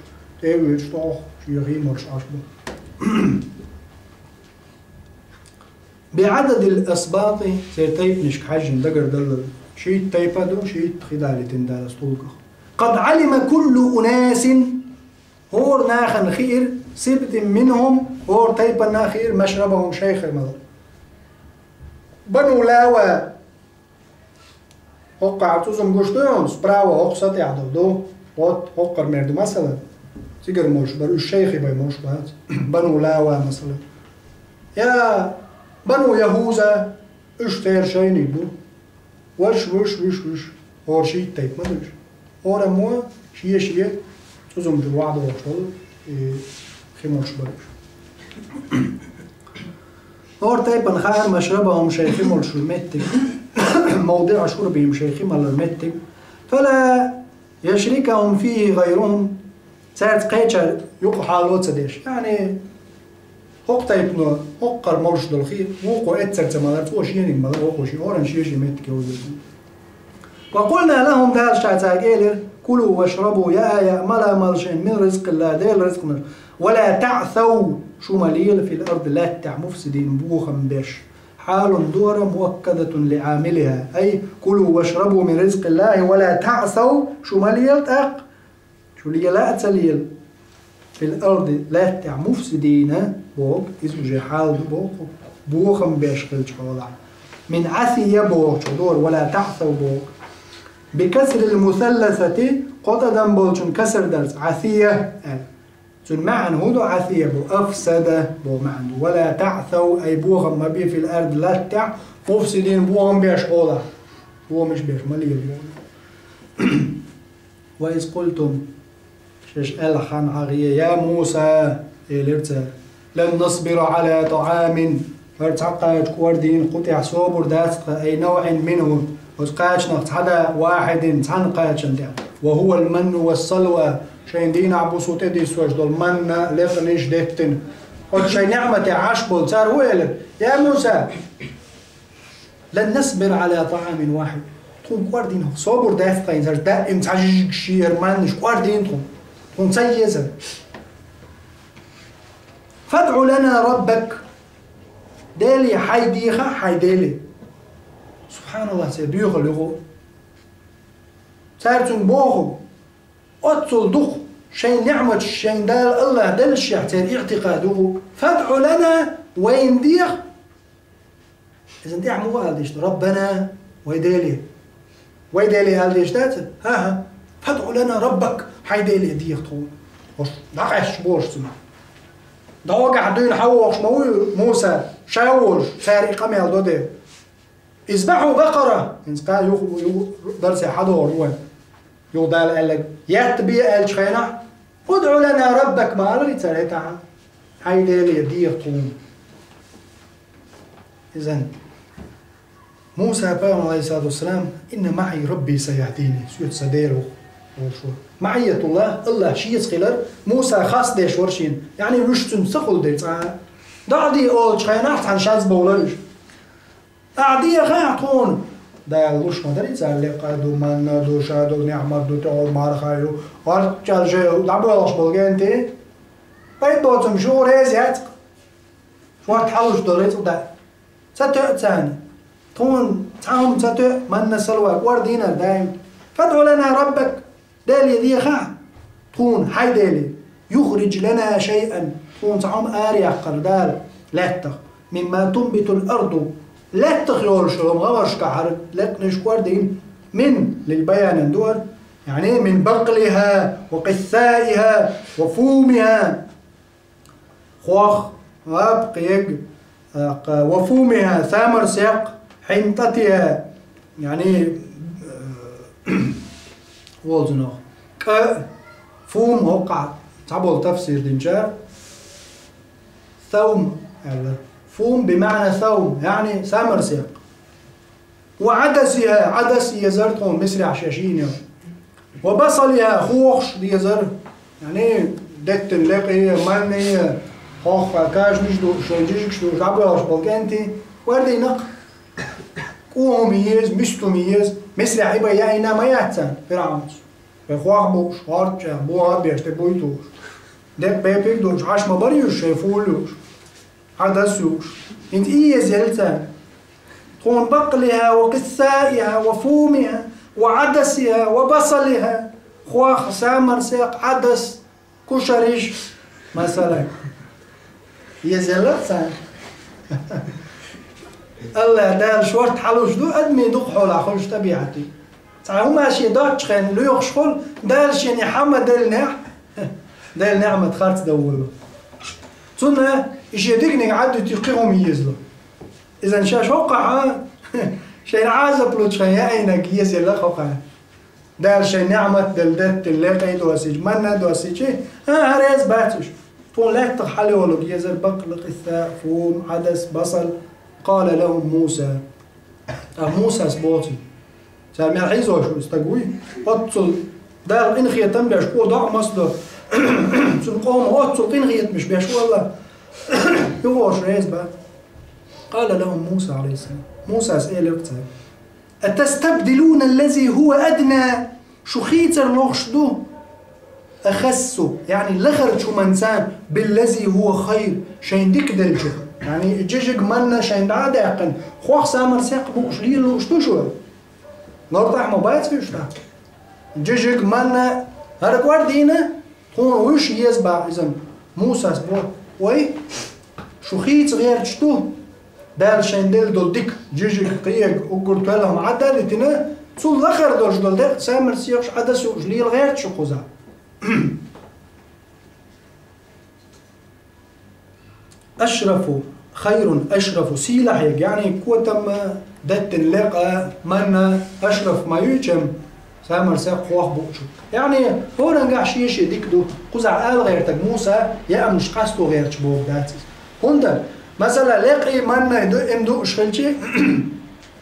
تيب يوتشتوخ شيري مرش أشبه بعدد الأسباط سيتيب نشك حجم دقر دل شيء تيبادو شيء خدالي تندال استولقه قد علم كل أناس هور ناخن خير سبت منهم هور تيبا ناخير مشربهم شيخ المضر بنو لاوى هقا عطوزم قشتون سبراوى هقصت يعدو وات هقر مردو مثلا تيجر موش برو الشيخ باي موش بهات بنو لاوى مثلا يا بنو يهوذا اشتير شيني دو وش هور شي تيب مدرش هور امو شي تزم جو وعد وشول خيموش برش هور تيب نخير مشربهم شيخي مولش المتك موضع شربهم شيخي مال المتك فلا يشركهم فيه غيرهم ساعة قيتشا يقو حالوت سديش يعني هوق تايبنو هوقر مولش دلخير هوقو اتسر تمالات وشيني مالر هوقو شي اورن شيشي متك يوزيكم وقلنا لهم دال شعتا قيلر كلوا واشربوا يا ملا مالشين من رزق الله ديل رزق من ولا تعثوا شو مليل في الأرض لا تع مفسدين بوخم بيش حال دورة مؤكدة لعاملها أي كلوا واشربوا من رزق الله ولا تعثوا شو مليل تق شو لي لا تليل في الأرض لا تع مفسدين بوك إذا حال بوخم بيش قلت حوالع من عثي بوك دور ولا تعثوا بوك بكسر المثلثة قطدا بولشن كسر درس عثية تن معنى هدو عثية بو أفسد بو معنى ولا تعثوا أي بوغم ما بي في الأرض لا تع مفسدين بوغم بيش قولا بو مش بيش مليل وإذ قلتم شش ألخان عغية يا موسى لن نصبر على طعام فارتعقات كوردين قطع صوبر داسق أي نوع منه وسقاش نقطع واحد تنقاش وهو المن والسلوى شين دينا عبوسو تدي سواج دول من لفنش دهتن قد شين نعمة عشبول صار هو يا موسى لن نصبر على طعام واحد تكون كواردين صبر دافقين زر دائم تعجيك شير منش كواردين تكون سيزر فادع لنا ربك دالي حيديخا حيدالي سبحان الله سيديخ لغو سارتون بوخو أتصل دخ شين نعمة شين دال الله دلش يحتاج اعتقاده فادع لنا وين ديخ إذا دي عمو قال ديش ربنا ويدالي قال ديش دات ها فادع لنا ربك حيدالي ديخ طول وش دقش بوش سمع دوقع دين حوش موسى شاوش ساري قميل دودي اذبحوا بقرة إن قال يخو درس حدور وين يودال قال لك يتبي قال شخينا ادعو لنا ربك ما قال لي تسالتها حيدالي ديخ طول إذن موسى عليه الصلاة والسلام إن معي ربي سيهديني سيد سديره معية الله شيء خلر موسى خاص ديش ورشين يعني وشتن سخل ديش دعدي أول شخينات عن شاز بولرش أعدي خيطون دا لوش ما دري زال لقادو من دو شادو نعمر دو تعال مار خايو وارجال جو لعبوا لاش بولجنتي بيت بوتم شو ريزيات شو تحوش دوريت دا ستة ثاني تون تعاون ستة من نسلوا وردينا دايم فادعوا لنا ربك دالي ذي خا تون حي دالي يخرج لنا شيئا تون تعاون آريا قردال لاتخ مما تنبت الأرض لا تخيول شلوم غورش كحر لا نشكور دين من للبيان اندور يعني من بقلها وقثائها وفومها خوخ وابقيق وفومها ثامر سيق حنطتها يعني وزنه فوم وقع تعبوا تفسير دينجار ثوم فوم بمعنى ثوم يعني ثامر سيق وعدسها عدس يزرتهم مصري عشاشين وبصلها خوخش يزر يعني دت لقي مني خوخ كاش مش دو شنجيك شو قبل بلقنتي وردي نق قوم يز مستم يز مصري عيبه يا إنا ما يحسن فرعون بخوخ بوش هارج بو هار بيشت بويتوش دت بيبيك دوش عاش ما بريوش شايفولوش عدسوش انت زلتان تكون بقلها وقثائها وفومها وعدسها وبصلها خواخ سامر ساق عدس كشريش مثلا يزلتان الله دال شورت حلوش دو ادمي دو حولا خوش طبيعتي تعالوا ماشي داتش خان لو يخشخل دالش يعني حما دال نعمة خارت دولو تونه إيش يدقني عدو تقيهم يزلو إذا شاش وقع شيء عازب لو تشين عينك يزل لقوقع دال شيء نعمة دلدت اللقي دوسيج منا دوسيج هريز باتش طول لا تحلي ولو يزل بقلق الثاء فوم عدس بصل قال لهم موسى موسى سبوتي سامع عيزو شو استقوي بطل دال إنخية تنبيع شكو ضع مصدر سنقوم وطل إنخية مش بيش والله يغوش ريز بات قال لهم موسى عليه السلام موسى سئل أتستبدلون الذي هو أدنى شو خيتر لوخشدو أخسو يعني لخرج شو منسان بالذي هو خير شين ديك درجة يعني جيجك منا شين عادة يقن خوخ سامر سيق بوش ليه لوشتو شو نورتاح مبايت فيش تا جيجك منا هرك واردينا هون وش يزبع إذن موسى سبور وي شو خيت غير تشتو دال شين دل دول ديك جيجك قيق وقلت لهم عدا لتنا تصول لخر دولش دول ديك سامر سيقش عدا سوش ليه غير تشو قوزا أشرف خير أشرف سيلحيق يعني كوتم دت اللقاء من أشرف ما يجم سامر ساق خواه بوشو يعني هو نقع شيش ديك دو قوزع آل غير تك موسى يا مش قاستو غير تشبوه داتي هوندا مثلا لقي من امدو شخلشي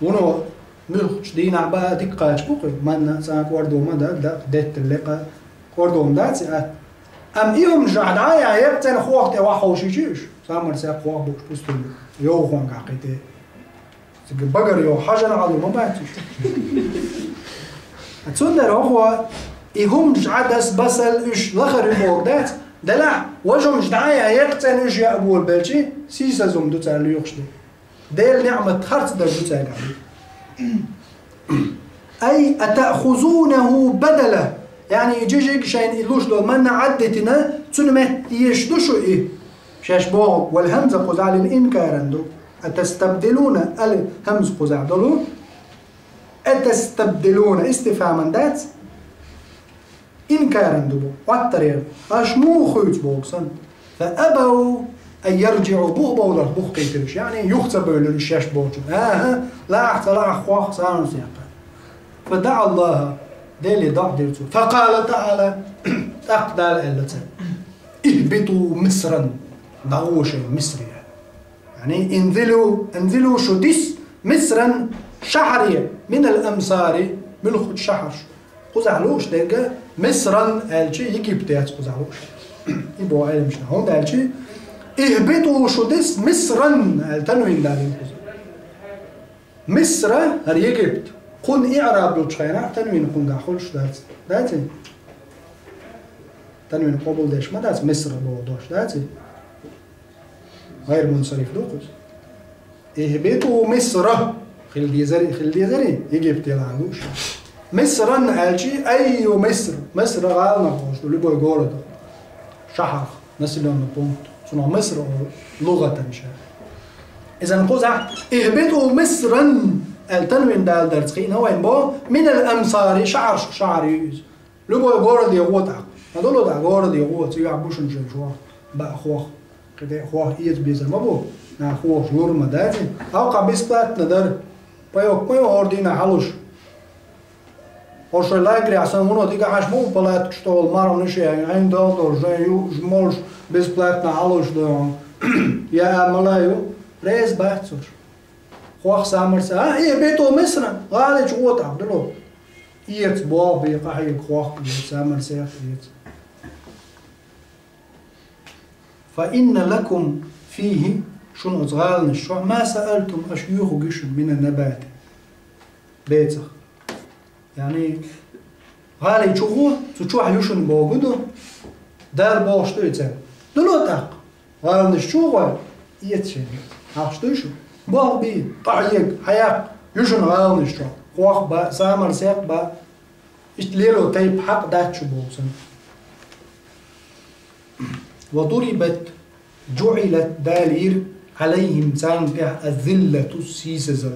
ونو ملخش دين عبا ديك قاش بوقي من ساق وردو مدى دت اللقاء وردو مداتي أم إيهم جعد عايا يبتن خواه تواحو شيشيش سامر ساق خواه بوش بستو يو خوان قاقيتي بقر يو حاجة نعضو ما باتش أتصدر هو إيهم جعدس بسل إش لخر يبوغدات دلع وجم جدعايا يقتن إش يأبو البلشي سيسا زم دو تعالو يخشدي ديل نعمة خرط در دو تعالو أي أتأخذونه بدلا يعني يجيجيك شاين إلوش دول منا عدتنا تنمت يشدشو إيه شاش بوغ والهمزة قزع للإنكارندو أتستبدلون الهمز قزع دولو أتستبدلون استفهاما دات إنكارندو بو واترير أشمو خويت بوغسن فأبوا أن يرجعوا بوغ له بوغ قيتلش يعني يختبوا للشاش بوغسن لا احتلاع أخواه سارن سيقا فدعا الله ديلي ضع ديرتو فقال تعالى أقدال إلتا اهبطوا مصرا ضغوشا مصريا يعني انزلوا شديس مصرا شحريا من الأمصار ملخد شحر قزعلوش ديجا مصرا قالشي يجيبتيات قزعلوش يبقوا قال مش هون قالشي اهبطوا شديس مصرا التنوين دالين مصر هر يجيبت قن إعراب لوتشخينا تنوين قن قاخولش داتي تنوين قبل داش ما دات مصر بودوش داتي غير منصرف لوقس اهبطوا مصر خل ديزري يجيبت يلعنوش مصرا قالشي أي مصر غالنا خوش اللي بو يقولوا شحر نسلون بونت سنو مصر لغة مش إذا نقوزع اهبطوا مصرا التنوين دال درسخين هو ينبو من الأمصار شعر يوز لبو يقول دي غوطع هدولو دا غور دي غوط يعبوشن شوار بقى خوخ كده خوخ إيز بيزر مبو نا خوخ جور مدازي أو قبيس بلات ندر بايو أوردينا حلوش Ošoj lajgri, a sam ono tiga aš mogu palet što marom niše, ein dotor, že mož besplatna haloš da on ja malaju, rez bacur. خوخ سامر سا إيه بيتو مصر غالي شو تعبدلو إيت بابي قحي خوخ سامر سا فإن لكم فيه شنو صغالنا الشوع ما سألتم أشيوخ جيش من النبات بيتخ يعني غالي تشوفوه تشوح يوشن بوجوده دار باش تيتسا دلو تاق غالي نشوفه يتشين هاشتوشو بابي طعيق حياق يوشن غالي نشوف خوخ با سامر سيق با اشتليلو تيب حق داتشو بوسن وضربت جعلت دالير عليهم سانك الذلة السيسز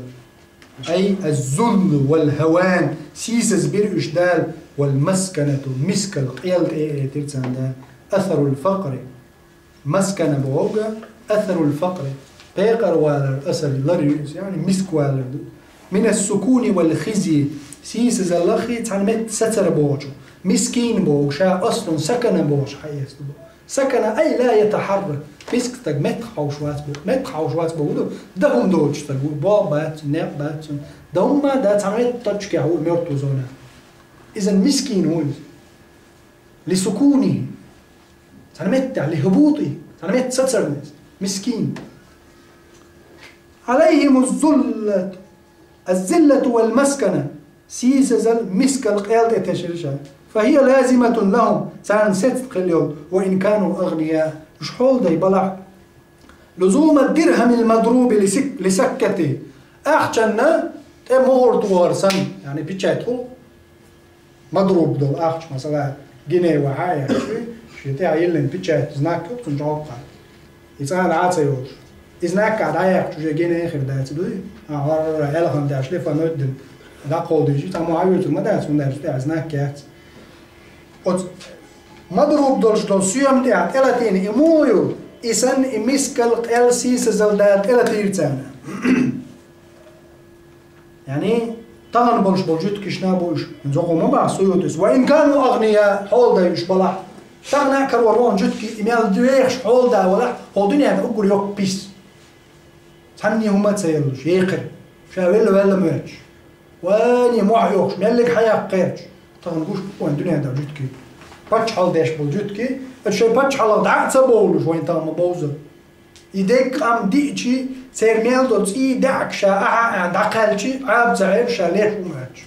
أي الذل والهوان سيسز بيرش دال والمسكنة مسك القيل ترسان أثر الفقر مسكنة بوغا أثر الفقر بيقر والر أثر اللريس يعني مسك والر من السكون والخزي سيسز اللخي تعلمت ستر بوجو مسكين بوغ شا أصل سكن بوغ حيث سكن أي لا يتحرك مسك تج متخوشوات بودو ده هم دوتش تقول بابات نبات ده هم ده تعمل تاتش كهو مرتو زونا إذا مسكين هو لسكونه تعلمت لهبوطي تعلمت سترنس مسكين عليهم الذلة والمسكنة سيسزل مسك القيادة تشرشها فهي لازمة لهم سان ست قليل وإن كانوا أغنياء مش حول دي بلع لزوم الدرهم المضروب لسكته أخشنا مهور توار سن يعني بيتشاتو مضروب دول أخش مثلا جنيه وحاجة شيء تعيلن بيتشات زناك تنجوقع يسأل عاتيوش إزناك قاعد عايق شو جنيه آخر ده تدوي هلا هم داش لفه مدن دا قودي تمام عايز ما داش من داش ده زناك كات مضروب دولش دول سيوم ديات إلاتين إمويو إسان إمسكال قلسيس زلدات إلاتيرتانا يعني طبعا بولش بولجوت كشنا بولش نزوقو ما بع سيوتس وإن كانوا أغنياء حول دا يش بلح تغنى كرورون جوتكي إميال دويخش حول دا ولا حول دنيا أقول يوك بيس تحني هما تسيلوش يقر شاويل ولا مرش واني موح يوكش مالك حياة قيرش طبعا بوش وين دنيا دا جوتكي باتش حال داش بولجوتكي الشيء باتش حال دعت سبولش وين تام بوزر يدك أم ديتشي سير ميل دوتس دعك شا عند عقلشي عاب زعير شاليح وماتش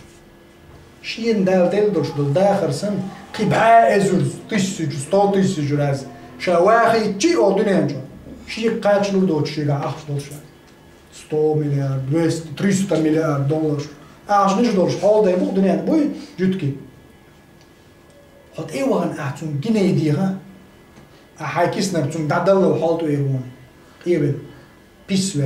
شين دال دلدوش دول داخر سن قبعاء أزوز تيسج ستو تيسج راز شواخي تشي أو دنيانجو شي قاتش لو دوتش شي قاعد أخذ 100 مليار 200 300 مليار دولار أعرف نيش دولار حال ده بوق دنيان بوي جوتكي هاد إيه وغن أحتون جنيه ديها أحاكيسنا بتون دعدل وحالتو إيرون إيبن بيسوا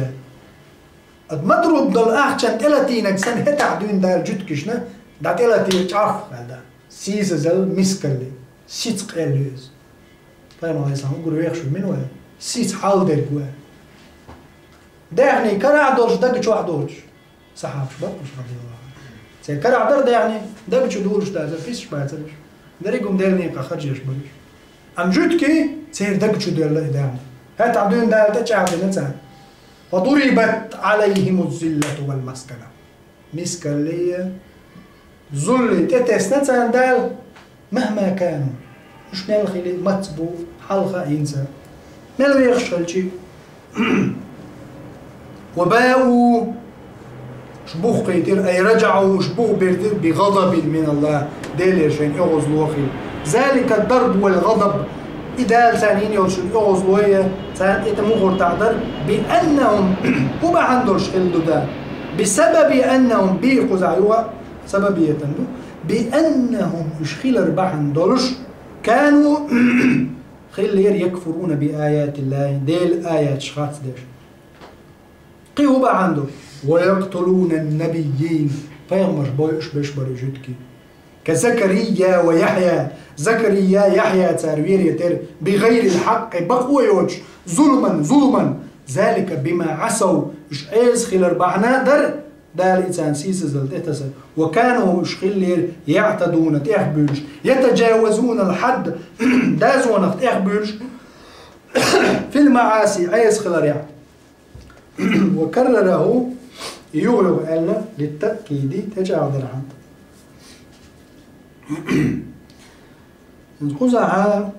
المضروب دول أحشان تلاتينك سن هتع دون دار جوتكشنا دا تلاتين تعرف هذا سيزل مسكلي سيتق إليز طيب ما يسمع نقول ويخشوا من وين سيت حال در جوا ده يعني كرع دورش ده بيشوا دورش صحاب شباب مش رضي الله زين كرع در ده يعني ده بيشوا دورش ده زي فيش بعتلش دريقوم ديرني كخرج يشبلش أم جوتكي سير ده بيشوا دير لا ده هات عبدون ده تجعل نتسان فضربت عليهم الذلة والمسكنة مسكلية ذل تتسنتان دال مهما كانوا مش نلخي متبو حلقة إنسان ما لو يخشل شيء وباءوا شبوخ قيتر أي رجعوا شبوخ بيرتر بغضب من الله ديل شين إغز لوخي ذلك الضرب والغضب إذا ثانيين يوشل إغز لوية ثان يتمغر تعذر بأنهم وما عندوش خلدو ده بسبب أنهم بيقوا زعيوها سببية بأنهم إشخيل رباحن دولش كانوا خير يكفرون بآيات الله ديل آيات شخاص ديش قيهوا بقى عنده ويقتلون النبيين فيغمش بويش بيشبر جدكي كزكريا ويحيى زكريا يحيى تاروير يتر بغير الحق بقوا يوج ظلما ذلك بما عصوا إش إيز خيل رباحنا دار الإنسان سيس زلت وكانوا إشخيل يعتدون تأخبرش يتجاوزون الحد دازون تأخبرش في المعاصي عايز خلال يعني وكرره يغلق ألا للتأكيد تجاوز العام نقوزها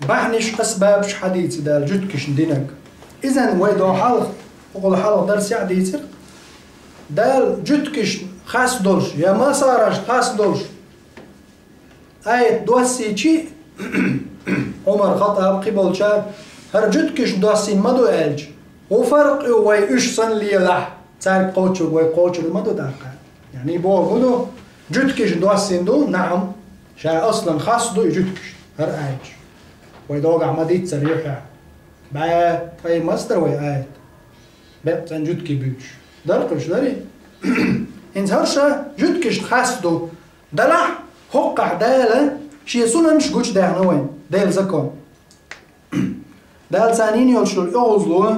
بحنش أسباب حديث دا الجدكش دينك إذن ويدو حلق وقال حلق درس يعديثر دا الجدكش خاص دولش يا ما صارش خاص دولش آية دوسي چي عمر خطاب قبل شاب هر جدكش دوسي مدو ألج وفرق وي إش صن لي لح تارك قوتشو وي قوتشو مدو داقا يعني بو مدو جدكش دوسي دو نعم شا أصلا خاص دو جدكش هر آيش ويدوغ عمديت سريحة با أي مصدر وي آيت بقى تن جدكي بيش درقش داري إنز هرشا جدكش خاص دو دلح حقع دالة شي سننش جوش داعنا وين دال زكون دال ثانين يلشلو الأغزلو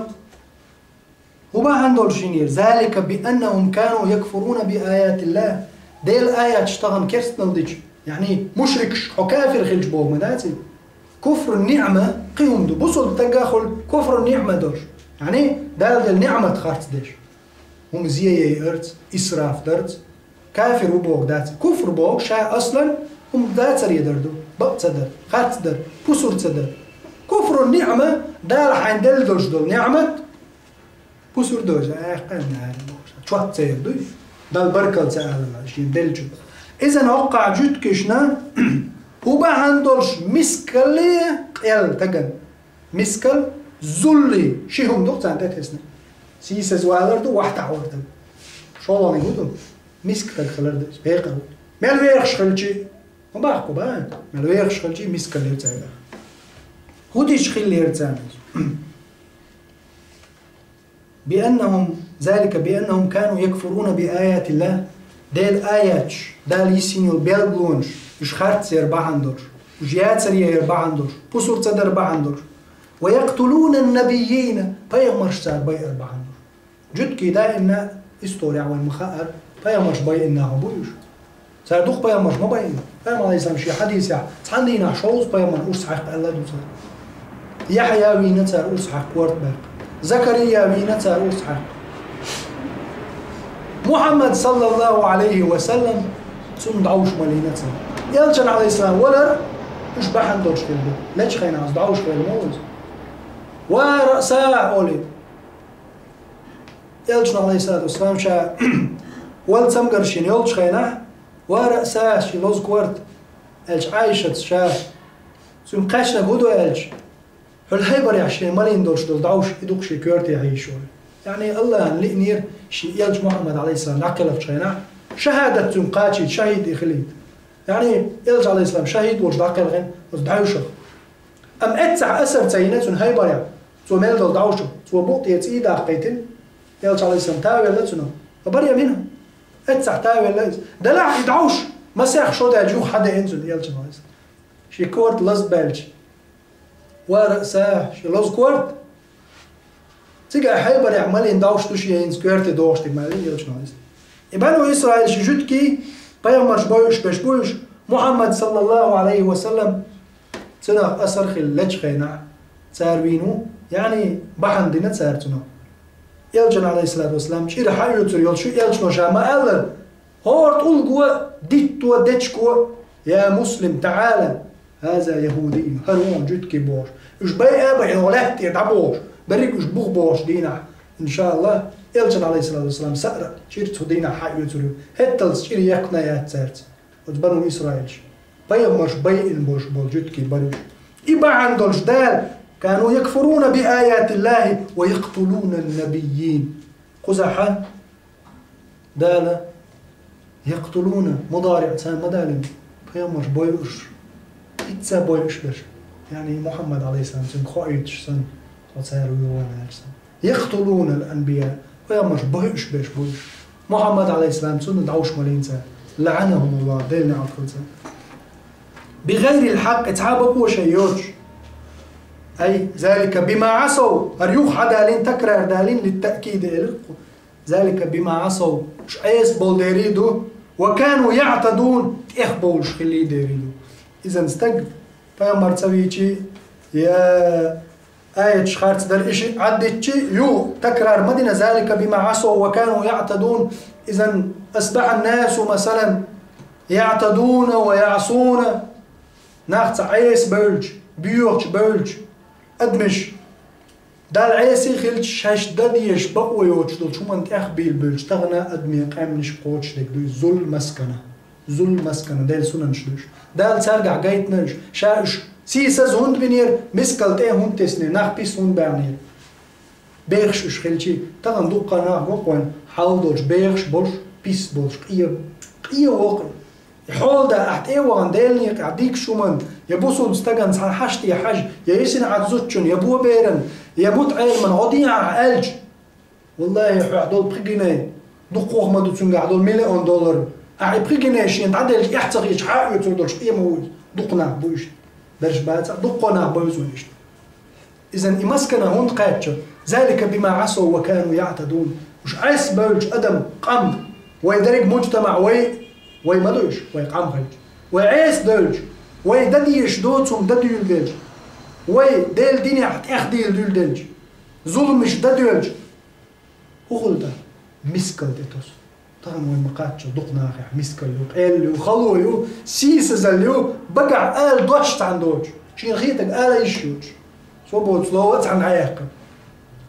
وما عندهم شنير ذلك بأنهم كانوا يكفرون بآيات الله دال آيات اشتغن كرست نلدج يعني مشركش وكافر خلج بوه مداتي كفر النعمة قيهم دو بصل تقاخل كفر النعمة دوش يعني دال النعمة تخارت ديش هم زيه ارت إسراف درت كافر وبوغ دات كفر بوغ شا أصلا هم دات سري دردو بق تدر خات تدر بسور تدر كفر النعمة دال حين دل دوش دول نعمة بسور دوش قلنا شوات سير دوش دال بركل سأل شين دل جد إذن وقع جد كشنا وبا هندولش مسكلي قيل تقن مسكل زلي شيهم دوق تانتات هسنا سيسا زوالر دو واحد عوردن شو الله نقولهم مسكل خلردش بيقر مال ويخش خلجي ما باحكو بان مال ويخش خلجي مسكل يرتاح هوديش خيل يرتاح بأنهم ذلك بأنهم كانوا يكفرون بآيات الله ديل آيات دال يسينيو بيلبلونش مش خارت يربعندوش وجيات سريع يربعندوش بصور تدر بعندوش ويقتلون النبيين فيغمرش صار باي أربعندوش جد كده إن استوري عوان مخاطر فيغمرش باي إنه بويش صار دوخ فيغمرش ما باي فيغمر عليه السلام شي حديث يعني تحندينا شوز فيغمر أوش صحيح بألا دوصار يحيى وينة صار أوش صحيح كورت باق زكريا وينة صار أوش صحيح محمد صلى الله عليه وسلم سن دعوش مالينا صار يلجن عليه السلام ولا مش بحندوش في البيت ليش خينا عز دعوش في الموز ورأسا أولي يلجن عليه الصلاة والسلام شا ولد سمقرشين يلج خينا ورأسا شي لوز كورت الج عايشة شا سن قاشنا قدو الج هالهيبر يعشين مالين دوش دول دعوش يدوق شي كورت يعيشوا يعني الله لئنير شي يلج محمد عليه السلام نعقل خينا شهادة تنقاتي شهيد يخليد يعني يلج عليه السلام شهيد وش دعقل غن وش دعوشه أم أتسع أسر تسينات هيبر يعني سو ميل دول دعوشه سو بوط يتسيد عقيتن يلج عليه السلام تاوي لتنا فبريا منهم أتسع تاوي لتنا دلع يدعوش ما سيخ شو دا جوخ حدا ينزل يلج عليه السلام شي كورت لز بالج ورأساه شي لز كورت تيجا هيبر يعمل يندعوش توشي ينز كورت دوش تمالي يلج عليه السلام بنو إسرائيل شجدكي بيامرش بوش بش بوش محمد صلى الله عليه وسلم سنة أسر خلج خينا تاروينو يعني بحن دينا تارتنا يلجن عليه الصلاة والسلام شير حيو تريول شو يلجنو شاما ألر هورت ألقوا ديتوا ديتشكوا يا مسلم تعالى هذا يهودي هرون جدكي بوش إش بي أبعي ولهتي يتعبوش بريك إش بوغ بوش دينا إن شاء الله يلجن عليه الصلاة والسلام سأرى شير تهدينا حق يتريو هتلز شير يقنا ياتسارت وتبنو إسرائيل بيامرش بيئن بوش بول جدكي بروش إبا عندولش دال كانوا يكفرون بآيات الله ويقتلون النبيين قزحا دال يقتلون مضارع تسان مدالم بيامرش بويش إتسا بويش بش يعني محمد عليه السلام سن خائتش سن وتسارو يوانا سن يقتلون الأنبياء ويامرش بويش بش بويش محمد عليه السلام سن دعوش مالينسا لعنهم الله ديلنا على الخلصة بغير الحق اتعابوا شيوش أي ذلك بما عصوا هريوخ دالين تكرار دالين للتأكيد ذلك بما عصوا مش أيس بول ديريدو وكانوا يعتدون إخبوش خلي ديريدو إذا استقب فيامر تسويتي يا آية شخارت در إشي عدت يو تكرار مدينة ذلك بما عصوا وكانوا يعتدون. إذا أصبح الناس مثلا يعتدون ويعصون ناخت عيس بولج بيوغش بولج أدمش دال عيسي خلش شاش داديش بقوة يوش دول شو من تأخبيل بولج تغنى أدمي قامنش قوتش دك دوي زل مسكنة زل مسكنة دال سنن شلوش دال سارقع قايت نلش شاش سيساز هند بنير مسكال تيه هند تسنير ناخ بيس هند بعنير بيخش اش خلشي تغن دوقا ناخ وقوان حال دولش بيخش بولش بيس بولش قيا وقل يحول دا احت ايه وغن دالنيك عديك شومن يبوسو مستغن سان حشتي حاج يسن عدزوتشن يبو بيرن يموت عيل من عضيع ألج والله يحدول بخيجيني دقوق ما دوتسون قاعدول $1,000,000 أعي بخيجيني شين تعدل يحتغي يشحاق يتردلش قيا موز دقنا بوش برش بات دقنا بوزونش. إذا إمسكنا هون قاتش ذلك بما عصوا وكانوا يعتدون. مش عايز بولش أدم قام ويدرج مجتمع وي مدوش وي قام خلج وعايز دولش وي دديش دوتهم دديل دلج وي ديل ديني أخديل دول دلج ظلم مش دديلج وخلدا مسكل ديتوس طبعا وين مقاتش دقنا أخي مسكل وقال وخلوه سيس زليو بقع آل دوشت عندوش شين خيتك آل يشوش صوبوت صلوات عن عياقك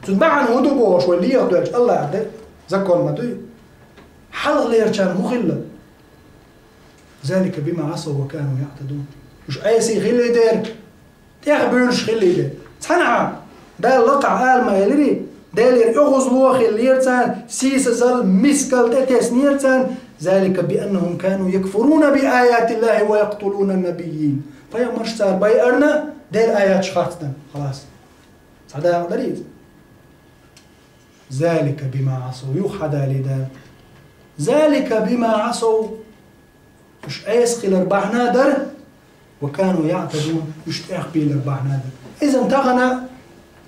تتبعن هدو بوش واللي يغدوش الله يعدل ذكر ما دوي حلق ليرشان مخلة ذلك بما عصوا وكانوا يعتدون. مش أيسي خلي دير تيخبرش خلي دير تنعم دال لقع آل ما يلري دال يغزلوا خلي يرتان سيس زل مسكال تتسنيرتان ذلك بأنهم كانوا يكفرون بآيات الله ويقتلون النبيين. فيا مرشتار بايرنا دير آيات شخصنا خلاص هذا دليل. ذلك بما عصوا يوحد لدال ذلك بما عصوا مش أيس خلال ربحنا در وكانوا يعتدون مش تأخبيل ربحنا در. إذا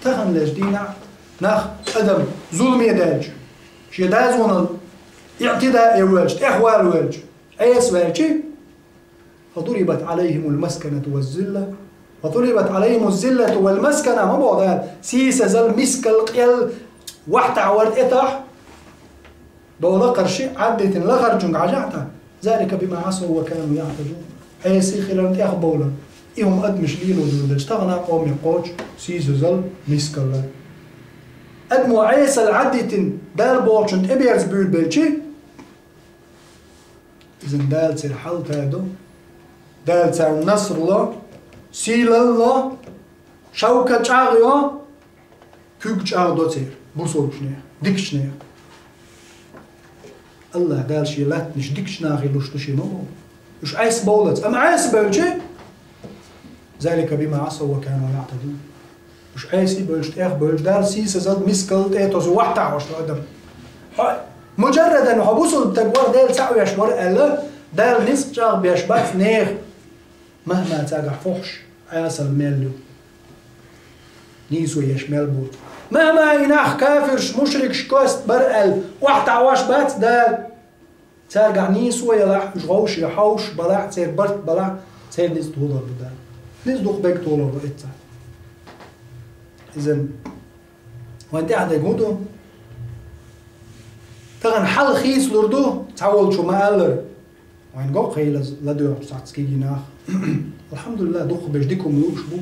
تغن لجدينا ناخ أدم ظلم يدالج شيدازون اعتداء يوالج تأحوال والج أيس والجي فضربت عليهم المسكنة والذلة وضربت عليهم الذلة والمسكنة ما بعضها سيس زل مسكل قيل وحتى عورت إطاح دولة قرشي عدت لغر جنق عجعتها. ذلك بما عصوا وكانوا يعتدون. أيسي خلال تأخ بولا إيهم أدمش ليلو دولج تغنى قومي قوش سيس زل مسكل أدمو عيسى العدت دال بوشنت إبيرز بيول بيلشي إذن دال سير حل تادو دال سير نصر الله سيل الله شوكة شاغيو كوك شاغ دو سير بوصول شنيا ديك شنيا الله دال شي لات مش ديك شناغي لوش تشي نو مش عيس بولت أما عيس بيلشي ذلك بما عصوا وكانوا يعتدون. مش عايسي بولش تأخ بولش دار سيسا زاد مسكل تيتوز وحتى عوش تقدم مجرد أنه حبوسوا التقوار ديل سعو يشمر ألا دار نصف شاغ بيشبات نيخ مهما تاقع فحش عياسا الميلو نيسو يشمل بوت مهما يناخ كافرش مشرك شكوست برقل وحتى عواش بات دار تاقع نيسو يلاح جغوش يحوش بلاح تير برت بلاح تير نيس دولار بدار نيس دوخ بيك دولار بإتا. إذن وانت عندك هدو تغن حل خيس لردو تعول شو ما قال وين جو خيل لدو ساعتسكي ناخ الحمد لله دوخ بجديكم يوش بو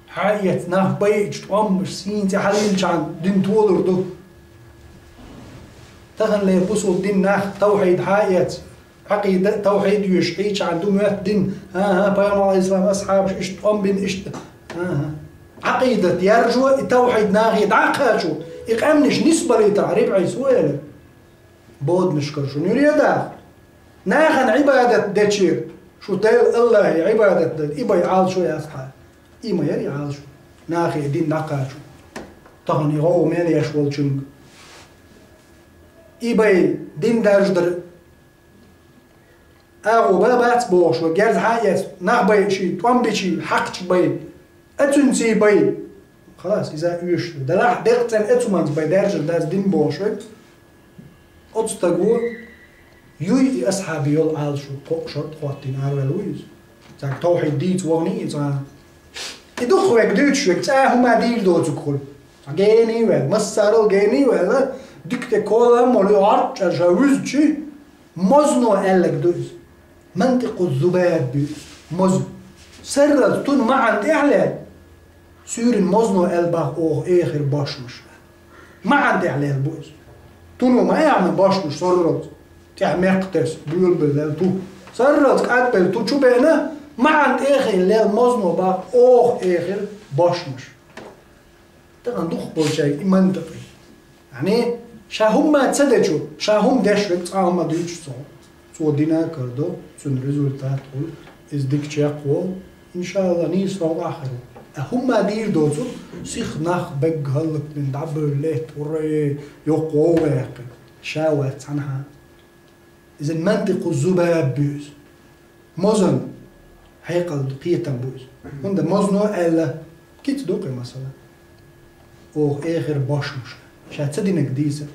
حايت ناخ بيج توم مش سين تحليل شان دين طول لردو تغن ليربسوا الدين ناخ توحيد حايت عقيدة توحيد يشحيش عندهم دين بيام على الإسلام أصحاب إيش توم بين إيش عقيدة يرجو التوحيد ناغي دعقاشو إقامنش نسبة لتعريب عيسوية بود نشكر شو نريده ناخن عبادة دتشير شو تيل الله عبادة دت إبا يعال شو يا أصحاب إما يري عال شو ناخي دين دعقاشو طهن يغو ميلي يشوال شنق إبا دين درجدر أغو بابات بوش وجرز حايات نغبي شي توامبي شي حقش بي أتنسي بي خلاص إذا يش دلح دقتن أتمنز بي درجة داز دين بوشك أتستقول يوي أصحابي يول عال شو قشط خواتين عروي لويز تاك توحيد ديت وغني خدوخ ويك دوتش ويك هما دير دوتو كل جيني ويك مسارل جيني ويك دكتة كولا مولي عرض جاوزتشي مزنو قالك دوز منطق الذباب بيوز مزن سرد تون ما عند إعلان سور مزنو قلبه أوه آخر باشمش ما عند إعلان بوز تونو ما يعمل باشمش سرد تعمقتس بيول بالله تو سرد قلبه تو شو بينا ما عند آخر لا مزنو بقى أوه آخر باشمش تغن دوخ بولشي منطقي يعني شاهم ما تصدقوا شاهم داشوك تعاهم ما دويتش صو دينا كردو سن ريزولتات قول ازدك تشاقو ان شاء الله نيس رو اخر هم ما دير دوزو سيخ ناخ بق هلك من دبر ليت وري يقو واقع شاوات عنها اذا منطق الذباب بيوز موزن هيقل دقيقة بيوز هند موزنو الا كيت دوقي مثلا او اخر باش مش شاتدينك ديزه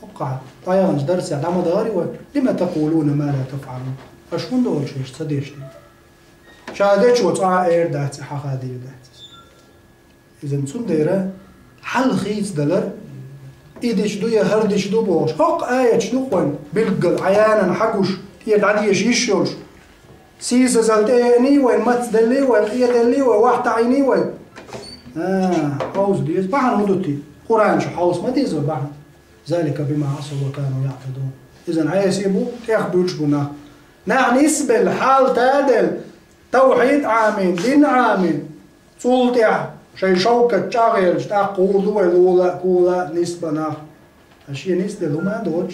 أبقى طيانج درس على مداري لما تقولون ما لا تفعلون أشون دول شيء صديشني شادش وطاع إير دات حقا دير دات إذا نسون ديره حل خيز دلر إيدش دو يهردش دو بوش حق آية شنو خوين بلقل عيانا حقوش يد عديش يشيوش سيسة زلتيني وين مات دلي وين قيا دلي وين واحد عيني وين حوز ديز بحن هدوتي قرآن شو حوز ما ديز بحن ذلك بما عصوا وكانوا يعتدون إذا عايزيبو ياخدوش بنا نسبة الحال تادل توحيد عامين دين عامين صولتع شي شوكة شاغل شتا قوضو ولولا كولا نسبة ناخ أشياء نسبة لو ما دوش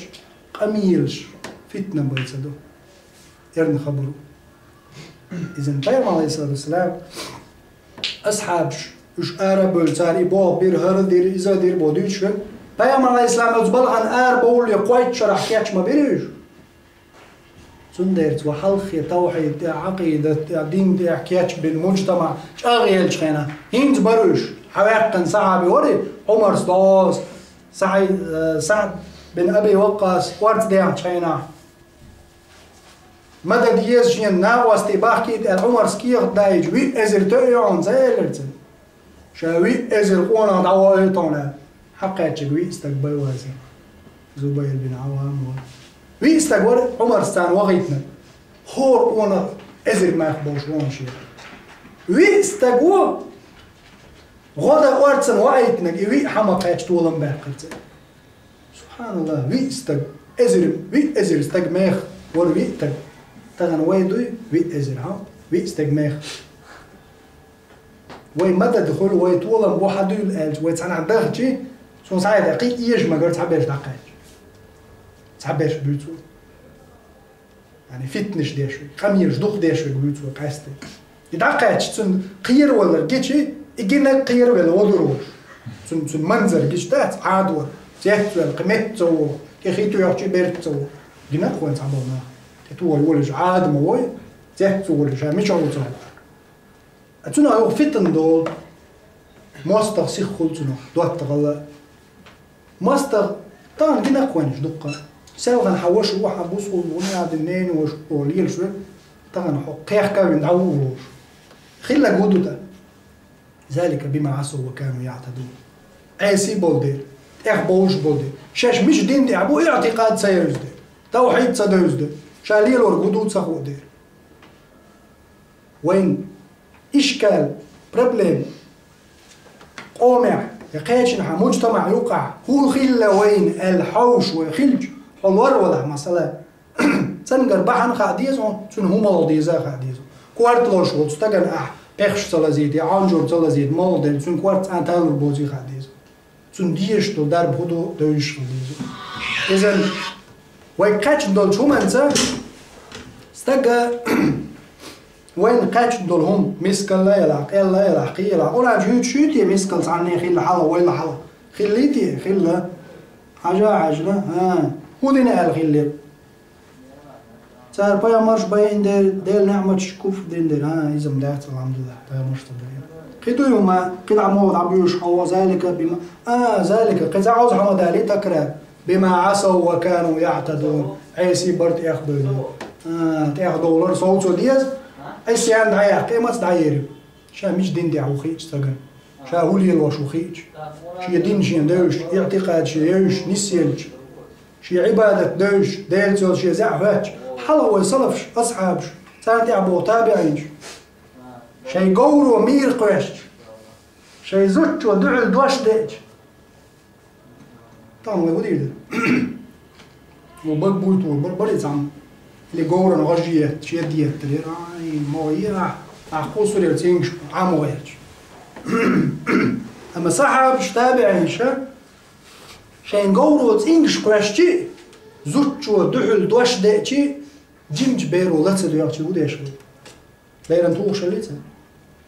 قميلش فتنة بيصدو يرن خبرو إذا بيرم عليه الصلاة والسلام أصحابش وش آربل ساري بو بير هردير إذا دير بوديش Peygamber Aleyhisselam özbalğan er boğul يقويت شرح كياتش ما بيريش سندرت وحلقي توحيد عقيدة دين كياتش بالمجتمع شاغيل شخينا هينز بروش حواقا صحابي وري عمر صداس سعد بن أبي وقاص ورد ديان شخينا مدى ديز شين ناوستي باحكيت عمر سكيغ دايج وي ازر تقيعون زيلرتن شاوي ازر قونا دعوائتونا حقيقة وي استقبل وازن زبير بن عوام وي استقبل عمر استان وغيتنا خور قونا ازر ما يخبوش وانشي وي استقبل غدا وارتسن وعيتنا وي حمقاتش طولن باقرتن سبحان الله وي استقبل وي ازر استقميخ وي استقبل تغن ويدوي وي ازر ها وي استقميخ وي مدى دخول وي طولن بوحدو الالج وي تسعنا عندها سون ساعة دقيق يجمع قرر تعبيرش دقائق تعبيرش بيوتو يعني فتنش ديشوي خميرش دوخ ديشوي بيوتو قاستي يدقائق تسون قير ولا جيتشي يجينا قير ولا ودروش تسون منظر جيش تات عادور زيتو القمتو كيخيتو يحكي بيرتو جينا خوان تعبونا تتوى يولج عاد موي زيتو ولج مش عوتو اتونا هو فتن دول ماستر سيخ خلتنا دوات تغلا ماستر طبعا جينا كوانش دقة ساوغا نحوش روحا بوصول ونقعد النين وليل شوي طبعا قيح كامل نعوروش خلا جودو ده ذلك بما عصوا وكانوا يعتدون عيسي بولدير بوش بولدير شاش مش دين دي عبو اعتقاد سيرز دير توحيد سدوز دير شاليل ورقودو تسخو دير وين إشكال بروبليم قومع يقيتشنها مجتمع يقع هو خلا وين الحوش وخلج حلور ولا مثلا سنقر بحن خاديزون سن هما ديزا خاديزون كوارت لوش ولد استجن بخش سلازيد يعنجر سلازيد مالدن سن كوارت انتالور بوزي خاديزون سن ديش تو در بودو دويش خاديزون إذن ويقاتش دول شو منسا استجا وين قاتش دول هم مسكال لا يلعق إلا يلعق يلعق ولا جيت شوتي مسكال عني خيل حلا ولا حلا خليتي خلا حاجة عجلة ها هو دينا الخليل صار بايا مرش باين دير نعمة شكوف دين ها إذا مدعت الحمد لله بايا مرش تبين قدو يوما قد عمود عبيوش حوا ذلك بما ذلك قد عاوز حمد علي تكرار بما عصوا وكانوا يعتدون عيسي برت ياخدوا $10 صوتو ديز أي سيان دعيا قيمة دعيري شا مش دين دي عوخيج تغن شا هولي الوشوخيج شي دين شي دوش اعتقاد شي يوش نسيلج شي عبادة دوش ديلتول شي زعفاتش حلوة صلفش أصحابش سانتي عبو تابعينش شي قورو مير قوش شي زوج ودعل دوش ديج طبعا ودير ده وبقبويتو بربريت عم اللي قورو نغجيات شي ديات تلير مويا أخوصو ليرتينش عامو غيرش أما صاحبش تابعينش شي قورو تينش قوشتي زوج ودعل دوش ديجي جيمج بيرو لاتسا دو ياكتي وديش بيرن توغ شليتا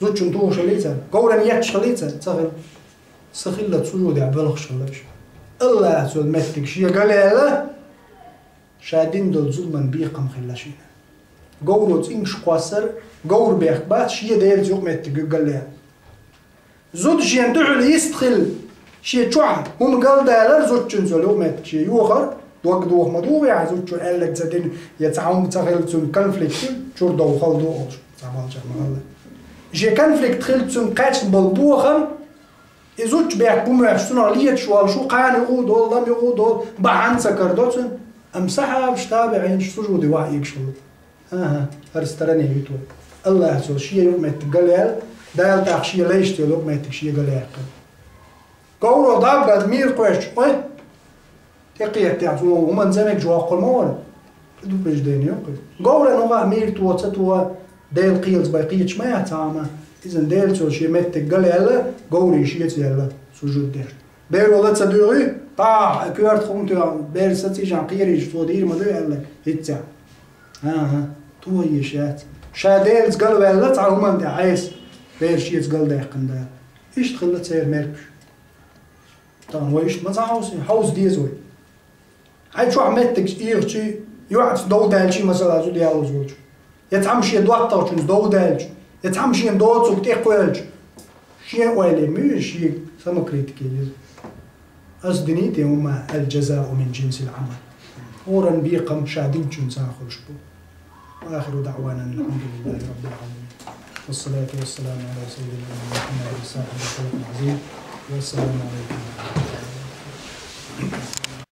زوجن توغ شليتا قورن يات شليتا تغل سخيلة تسويو دي عبالغ شلش الله تسول متك شي قال لا شادين دول ظلمن بيقم خلاشين قورو تينش قواسر قور بيخبات شي داير تيوق متك قال لا زوج جين دعل يستخل شي تشوع هم قال دالر زوجن زولو متك شي يوخر دوغ مدوغ يعني زوجو قالك زادين يتعاون تغلتون كونفليكت شور دو خال دو تعمل جمال جي كونفليكت خلتون قاتش بالبوخم يزوج بيك بوم يحسون عليه شو قان يقود والله يقود بعن سكردوتن امسحها باش تابعين شو دي واحد يكشف ارستراني يتو الله سو شي يوم تقلل دايل تاخشي ليش تلوك ما تكشي قال قولوا ضرب مير قوش تقيه تعطوا ومن زمك جوا قلمون دو بيج دينيو قولا نوغا مير تو تتوا ديل قيلز باقيتش ما يتعامى اذا ديل تو شي مت قال قولي شي يلا سجود دير بير ولا تدوري طاح كورت خونتو بير ستي جان قيري تو دير ما دو قال لك هيتا تو هي شات شاديلز قالوا ولا تعاوم انت عايز بير شي قال ده قندا ايش تخلت سير ميركش طبعا ويش ما تعاوز حوز ديزوي هاي شو عملتك إيرتي يوعد دو دالشي مثلا زود يالو زوج يتعمشي دوات تاوشن دو دالش يتعمشي دوات زوج تيقوالش شيء ويلي مش شيء سما كريتيكي أصدنيتي هما الجزاء من جنس العمل ورن بيقم شادين شون ساخرش بو وآخر دعوانا الحمد لله رب العالمين والصلاة والسلام على سيدنا محمد وصحبه وسلم العظيم والسلام عليكم